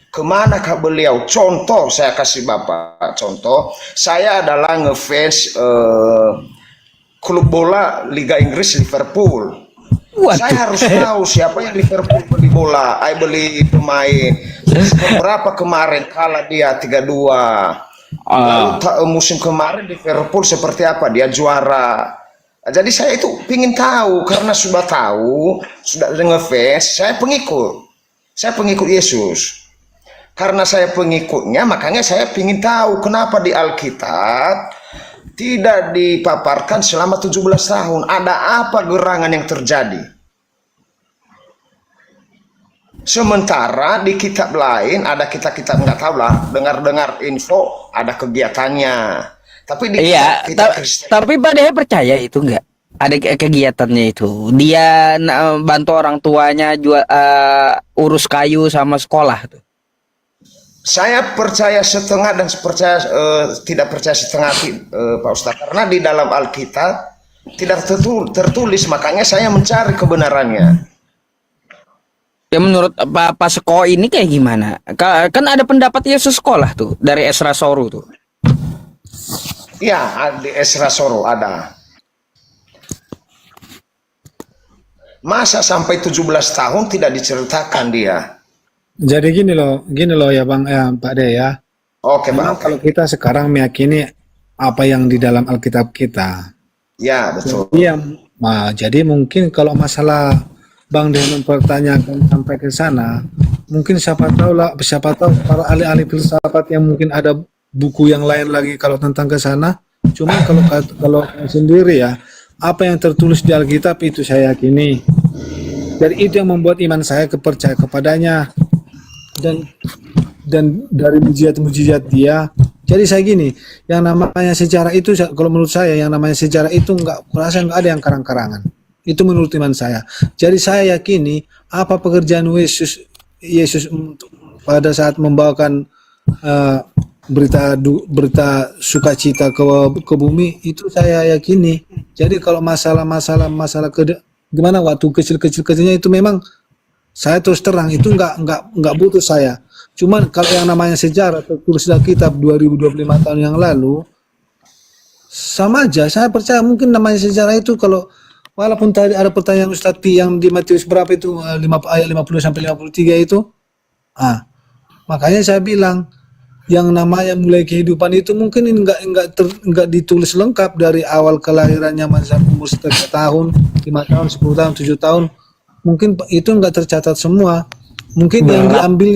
kemanakah beliau. Contoh, saya kasih Bapak contoh. Saya adalah ngefans klub bola Liga Inggris Liverpool. Saya harus tahu siapa yang Liverpool beli bola, beli pemain. Berapa kemarin kalah dia 3-2. Lalu musim kemarin Liverpool seperti apa? Dia juara. Jadi saya itu ingin tahu, karena sudah tahu, sudah ngefans, saya pengikut Yesus. Karena saya pengikutnya, makanya saya ingin tahu kenapa di Alkitab tidak dipaparkan selama 17 tahun. Ada apa gerangan yang terjadi? Sementara di kitab lain, ada kitab-kitab nggak tahu lah, dengar-dengar info ada kegiatannya. Tapi di Iya, kitab Kristen, tapi Pak Dehe percaya itu enggak? ada kegiatannya itu. Dia bantu orang tuanya jual urus kayu sama sekolah tuh. Saya percaya setengah dan percaya tidak percaya setengah, Pak Ustadz. Karena di dalam Alkitab tidak tertulis, makanya saya mencari kebenarannya. Ya menurut Pak Seko ini kayak gimana? Kan ada pendapat Yesus sekolah tuh dari Esra Soru tuh. Ya, di Esra Soro ada. Masa sampai 17 tahun tidak diceritakan dia. Jadi gini loh ya Bang, Pak De ya. Oke, Memang Bang. kalau kita sekarang meyakini apa yang di dalam Alkitab kita. Ya, betul. Iya, jadi mungkin kalau masalah Bang De mempertanyakan sampai ke sana, mungkin siapa tahu para ahli-ahli filsafat yang mungkin ada buku yang lain lagi kalau tentang ke sana. Cuma kalau sendiri ya, apa yang tertulis di Alkitab itu saya yakini. Dari itu yang membuat iman saya percaya kepadanya. Dan dari mujizat-mujizat dia. Jadi saya gini, yang namanya sejarah itu, kalau menurut saya yang namanya sejarah itu kurasa nggak ada yang karang-karangan. Itu menurut iman saya. Jadi saya yakini apa pekerjaan Yesus pada saat membawakan berita sukacita ke bumi, itu saya yakini. Jadi kalau masalah gimana waktu kecilnya itu memang saya terus terang itu nggak butuh saya. Cuman kalau yang namanya sejarah tertulis dalam kitab 2025 tahun yang lalu, sama aja saya percaya mungkin namanya sejarah itu. Kalau walaupun tadi ada pertanyaan Ustadz Pi yang di Matius berapa itu, ayat 50 sampai 53 itu, makanya saya bilang yang namanya mulai kehidupan itu mungkin enggak ditulis lengkap dari awal kelahirannya masa umur 1 tahun, 5 tahun, 10 tahun, 7 tahun. Mungkin itu enggak tercatat semua. Mungkin yang diambil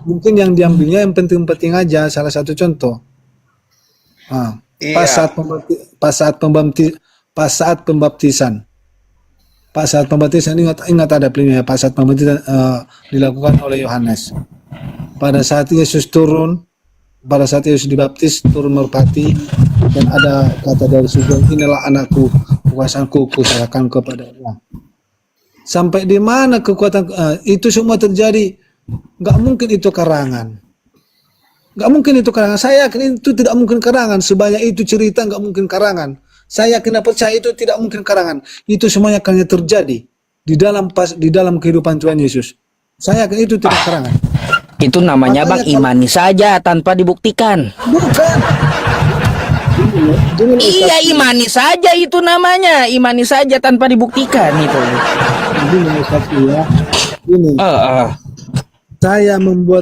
mungkin yang diambilnya yang penting-penting aja. Salah satu contoh. Pas saat pembaptisan. Ingat ada filmnya, pas saat pembaptisan dilakukan oleh Yohanes. Pada saat Yesus dibaptis, turun merpati, dan ada kata dari surga, inilah anakku, kuasaku kuserahkan kepadanya. Sampai di mana kekuatan itu semua terjadi? Nggak mungkin itu karangan. Nggak mungkin itu karangan. Saya yakin itu tidak mungkin karangan. Sebanyak itu cerita nggak mungkin karangan. Saya yakin dan percaya itu tidak mungkin karangan. Itu semuanya akan terjadi di dalam kehidupan Tuhan Yesus. Saya yakin itu tidak karangan. Itu namanya Bang imani saja tanpa dibuktikan. Bukan. Iya, imani saja itu namanya, imani saja tanpa dibuktikan itu.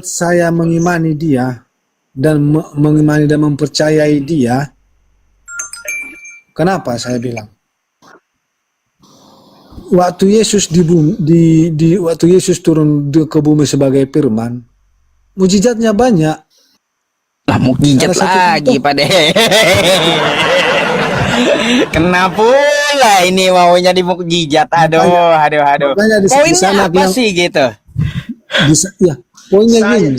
Saya mengimani dia dan mengimani dan mempercayai dia. Kenapa saya bilang? Waktu Yesus waktu Yesus turun ke bumi sebagai firman, mujizatnya banyak. Lah mukjizat lagi pada. Kenapa pula ini maunya di mukjizat? Aduh. Poinnya apa sih gitu? Poinnya gini.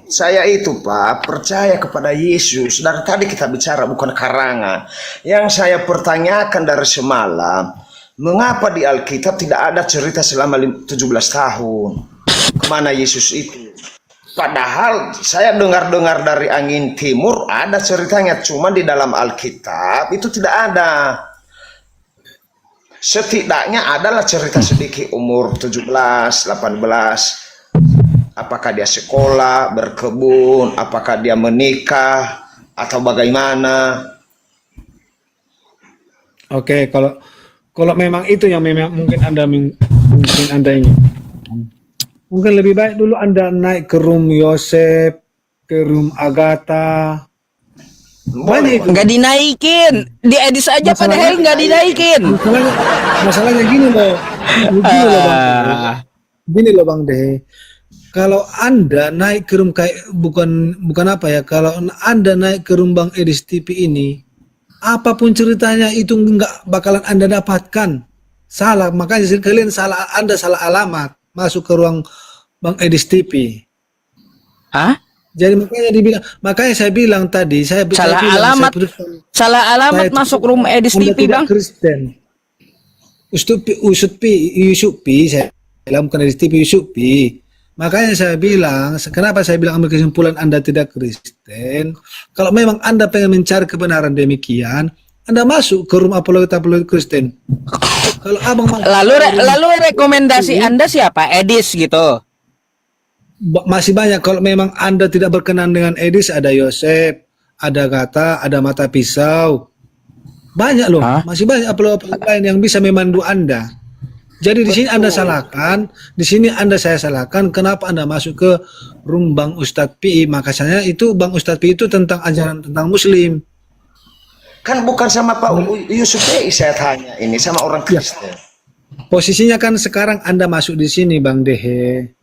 Saya itu Pak percaya kepada Yesus. Dari tadi kita bicara bukan karangan. Yang saya pertanyakan dari semalam, mengapa di Alkitab tidak ada cerita selama 17 tahun? Kemana Yesus itu? Padahal saya dengar-dengar dari angin timur ada ceritanya, cuma di dalam Alkitab itu tidak ada. Setidaknya adalah cerita sedikit umur 17, 18. Apakah dia sekolah, berkebun, apakah dia menikah, atau bagaimana? Oke, kalau memang itu yang memang mungkin Anda ingin. Mungkin lebih baik dulu Anda naik ke room Yosef, ke room Agatha. Banyak nggak dinaikin, diedit aja padahal nggak dinaikin. Masalahnya gini loh. Gini loh Bang De. Kalau Anda naik ke room kayak bukan apa ya, kalau Anda naik ke room Bang Edis TV ini, apapun ceritanya itu nggak bakalan Anda dapatkan. Salah, makanya kalian Anda salah alamat masuk ke ruang Bang Edis TV. Hah? Jadi makanya saya bilang tadi, Salah bilang, alamat. saya putuskan, Salah alamat saya masuk putuskan, room Edis Anda TV, tidak Bang. Kristen. Yusupi, saya bilang bukan Edis TV, Yusupi. Makanya saya bilang, kenapa saya bilang ambil kesimpulan Anda tidak Kristen? Kalau memang Anda pengen mencari kebenaran demikian, Anda masuk ke room apologet Kristen. Kalau abang Lalu rekomendasi Anda siapa? Edis gitu. masih banyak. Kalau memang Anda tidak berkenan dengan Edis, ada Yosef, ada Gata, ada Mata Pisau. Banyak loh, masih banyak apologet lain yang bisa memandu Anda. Jadi di sini Anda salahkan, di sini saya salahkan. Kenapa Anda masuk ke room Bang Ustadz PI? Makanya itu Bang Ustadz PI itu tentang ajaran tentang Muslim. Kan bukan sama Pak Yusuf saya tanya ini sama orang Kristen. Posisinya kan sekarang Anda masuk di sini Bang Dehe.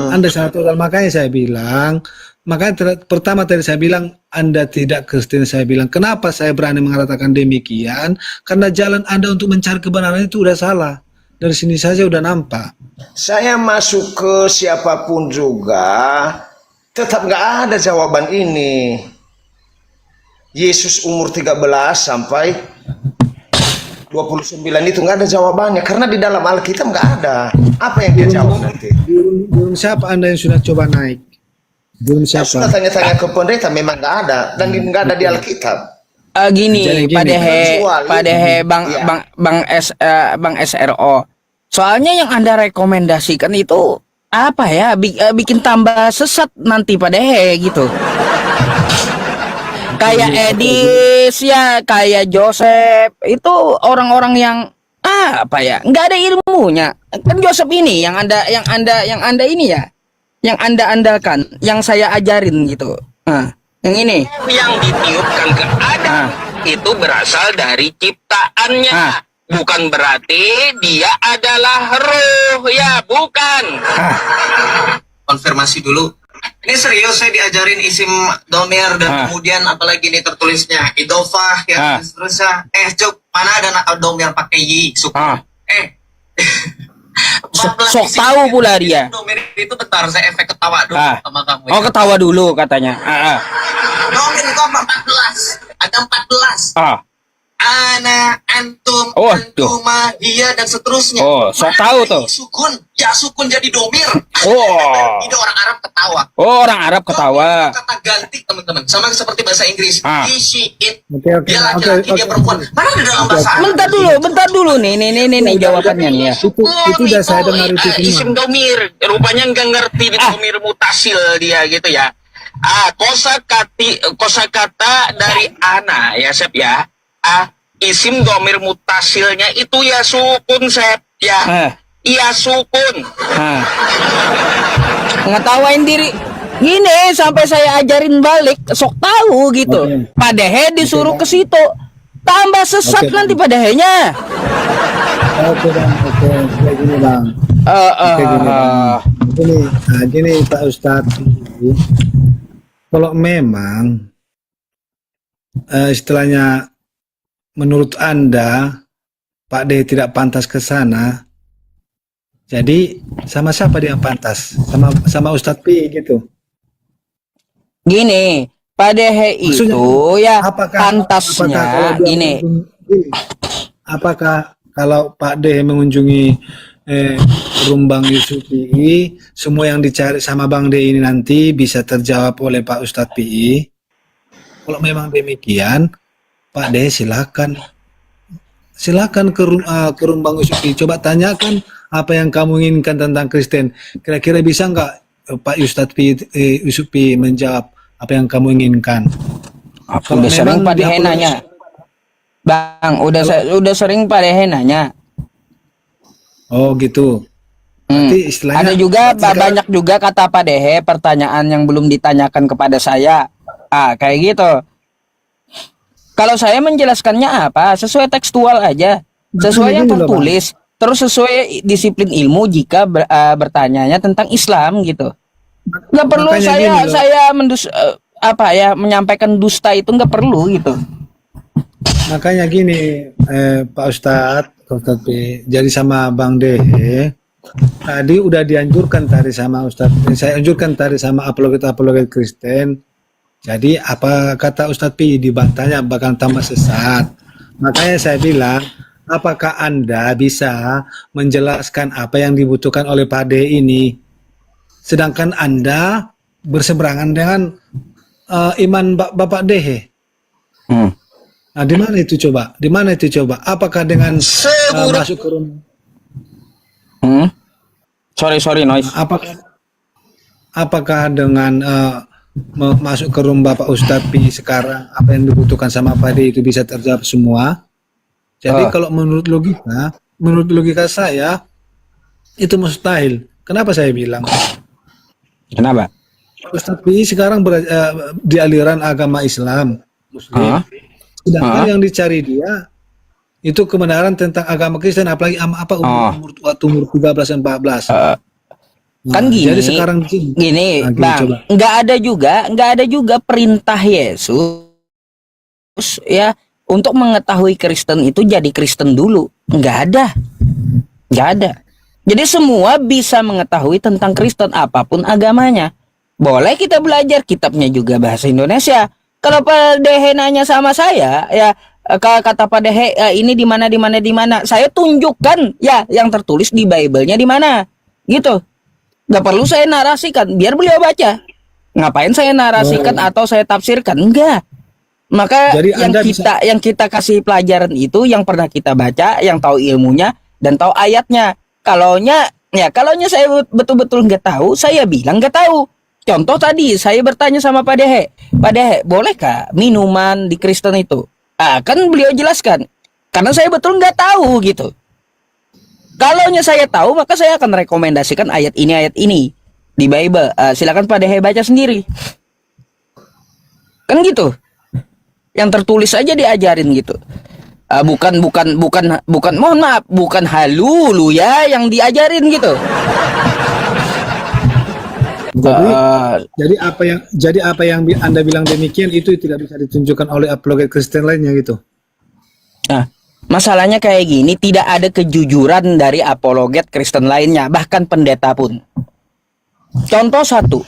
Anda sangat total, makanya saya bilang, pertama tadi saya bilang Anda tidak Kristen. Saya bilang kenapa saya berani mengatakan demikian? Karena jalan Anda untuk mencari kebenaran itu udah salah. Dari sini saja udah nampak. Saya masuk ke siapapun juga, tetap nggak ada jawaban ini. Yesus umur 13 sampai 29 itu nggak ada jawabannya. Karena di dalam Alkitab nggak ada. Apa yang dia jawab nanti? Belum siapa Anda yang sudah coba naik? Belum Saya siapa? sudah tanya-tanya ke pendeta, memang nggak ada. Dan nggak ada di Alkitab. Gini, Pak Dehe, Iya. Bang SRO. Soalnya yang Anda rekomendasikan itu apa ya? Bikin tambah sesat nanti Pak Dehe gitu. Kayak Edis ya, kayak Joseph, itu orang-orang yang apa ya? Nggak ada ilmunya. Kan Joseph ini yang Anda ini ya, yang Anda andalkan, yang saya ajarin gitu. Yang ini. Yang ditiupkan ke Adam itu berasal dari ciptaannya. Bukan berarti dia adalah roh, ya bukan. Konfirmasi dulu. Ini serius saya diajarin isim domir dan kemudian apalagi ini tertulisnya idofah ya seterusnya. Cuk, mana ada domir pakai y sukun. Sok tahu pula dia. Domir itu bentar saya efek ketawa dulu sama kamu. Oh, ketawa dulu katanya. Domir itu 14. Ada 14. Ana, antum, antuma, dia dan seterusnya. Oh, sok tahu tuh. Sukun, ya sukun jadi domir. Oh. Ini orang Arab ketawa. Oh, orang Arab ketawa. Kata ganti teman-teman, sama seperti bahasa Inggris. He, she, it. Oke. Dia laki-laki, dia perempuan. Mana ada dalam bahasa Arab? Bentar dulu nih. Nih jawabannya nih ya. Itu udah saya dengar itu isim semua. domir, rupanya nggak ngerti domir mutasil dia gitu ya. Kosakata dari ana ya Sep ya. Isim domir mutasilnya itu ya sukun Sep ya. Iya sukun. Ngetawain diri. Gini sampai saya ajarin balik, sok tahu gitu. Pak Dehe disuruh ke situ. Tambah sesat nanti Pak Dehenya. Oke Bang, kayak gini Bang. Gini Pak Ustadz. Kalau memang istilahnya menurut Anda Pak D tidak pantas ke sana, jadi sama siapa dia yang pantas? Sama Ustadz Pi gitu. Gini, Pak Dehe itu ya pantasnya gini. Apakah kalau Pak Dehe mengunjungi room Bang Yusuf PI, semua yang dicari sama Bang D ini nanti bisa terjawab oleh Pak Ustadz PI? Kalau memang demikian, Pak D silakan ke room Bang Yusuf PI. Coba tanyakan apa yang kamu inginkan tentang Kristen. Kira-kira bisa nggak Pak Ustadz Yusuf PI menjawab apa yang kamu inginkan? Udah sering Pak Dehe nanya. Bang, udah sering Pak Dehe nanya. Oh gitu. Ada juga banyak juga kata Pak Dehe pertanyaan yang belum ditanyakan kepada saya. Kayak gitu. Kalau saya menjelaskannya apa? Sesuai tekstual aja. Sesuai yang tertulis. Terus sesuai disiplin ilmu jika bertanyanya tentang Islam gitu. Nggak perlu saya menyampaikan dusta itu nggak perlu gitu. Makanya gini Pak Ustadz P, jadi sama Bang Dehe, Tadi udah dianjurkan tadi sama Ustadz. Saya anjurkan tadi sama apologet Kristen. Jadi apa kata Ustadz Pi dibantahnya bakal tambah sesat. Makanya saya bilang, apakah Anda bisa menjelaskan apa yang dibutuhkan oleh Pak D ini? Sedangkan Anda berseberangan dengan iman Bapak Dehe. Nah, di mana itu coba? Di mana itu coba? Apakah dengan masuk ke rumah? Sorry noise. Apakah dengan masuk ke rumah Bapak Ustadz Pi sekarang apa yang dibutuhkan sama Pak D itu bisa terjawab semua? Jadi kalau menurut logika saya itu mustahil. Kenapa saya bilang? Kenapa? Ustadz Pi sekarang di aliran agama Islam Muslim. Sedangkan yang dicari dia itu kebenaran tentang agama Kristen, apalagi umur 13 dan 14. Kan gini, jadi sekarang gini, Bang, coba. nggak ada juga perintah Yesus ya untuk mengetahui Kristen itu jadi Kristen dulu. Nggak ada. Jadi semua bisa mengetahui tentang Kristen apapun agamanya. Boleh kita belajar kitabnya juga bahasa Indonesia. Kalau Pak Dehe nanya sama saya, ya kata Pak Dehe ini di mana, saya tunjukkan ya yang tertulis di Bible-nya di mana, gitu. Gak perlu saya narasikan, biar beliau baca. Ngapain saya narasikan atau saya tafsirkan? Enggak. Maka jadi yang kita kasih pelajaran itu yang pernah kita baca, yang tahu ilmunya dan tahu ayatnya. Kalaunya saya betul-betul nggak tahu, saya bilang nggak tahu. Contoh tadi saya bertanya sama Pak Dehe, bolehkah minuman di Kristen itu? Kan beliau jelaskan, karena saya betul nggak tahu gitu. Kalaunya saya tahu, maka saya akan rekomendasikan ayat ini di Bible. Silakan Pak Dehe baca sendiri. Kan gitu. Yang tertulis aja diajarin gitu. Bukan mohon maaf, bukan halulu ya yang diajarin gitu. Jadi apa yang Anda bilang demikian itu tidak bisa ditunjukkan oleh apologet Kristen lainnya gitu. Nah, masalahnya kayak gini, tidak ada kejujuran dari apologet Kristen lainnya, bahkan pendeta pun. Contoh satu,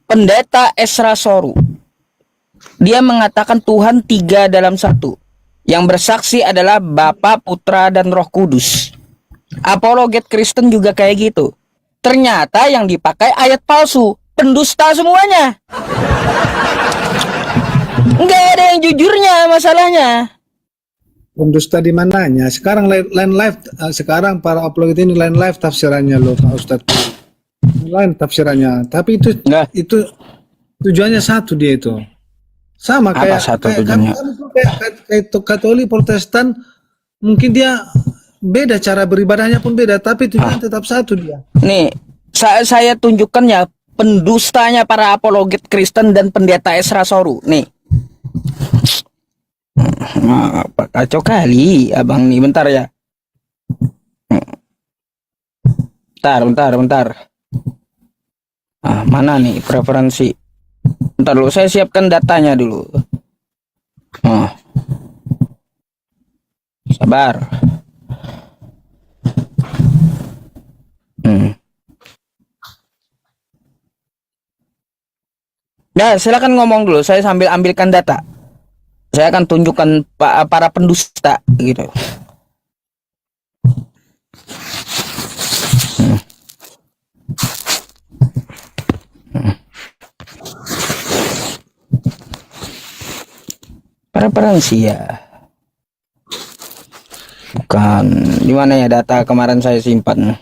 pendeta Esra Soru. Dia mengatakan Tuhan 3 dalam 1. Yang bersaksi adalah Bapa, Putra, dan Roh Kudus. Apologet Kristen juga kayak gitu. Ternyata yang dipakai ayat palsu, pendusta semuanya. Nggak ada yang jujurnya masalahnya. Pendusta di mananya? Sekarang line live, sekarang para apologet ini line live tafsirannya loh Pak Ustadz. Lain tafsirannya, tapi itu tujuannya satu dia itu. Sama kayak Katolik, Protestan, mungkin dia beda, cara beribadahnya pun beda, tapi tujuan tetap satu dia. Nih, saya tunjukkan ya pendustanya para apologet Kristen dan pendeta Esra Soru. Nih. Kacau kali abang nih, bentar ya. Bentar. Mana nih preferensi? Bentar dulu, saya siapkan datanya dulu. Sabar. Ya, silakan ngomong dulu. Saya sambil ambilkan data. Saya akan tunjukkan para pendusta gitu. Preferensi ya. Bukan. Di mana ya data kemarin saya simpan?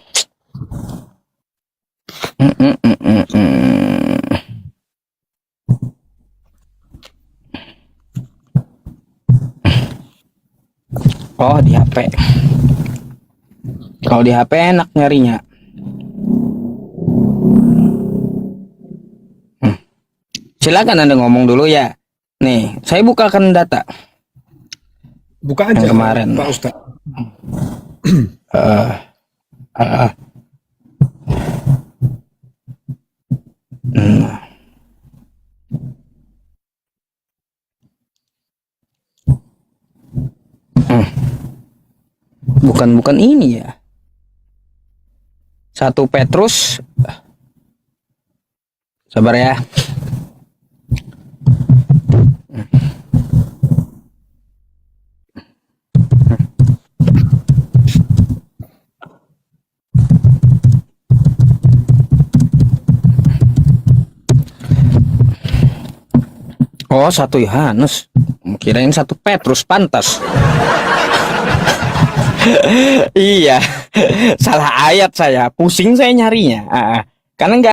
Oh, di HP. Kalau di HP enak nyarinya. Silakan Anda ngomong dulu ya. Nih, saya bukakan data. Buka aja yang kemarin, Pak Ustaz. Bukan ini ya. 1 Petrus. Sabar ya. Oh, 1 Yohanes. Kirain 1 Petrus, pantas. Iya, salah ayat saya. Pusing saya nyarinya. Karena nggak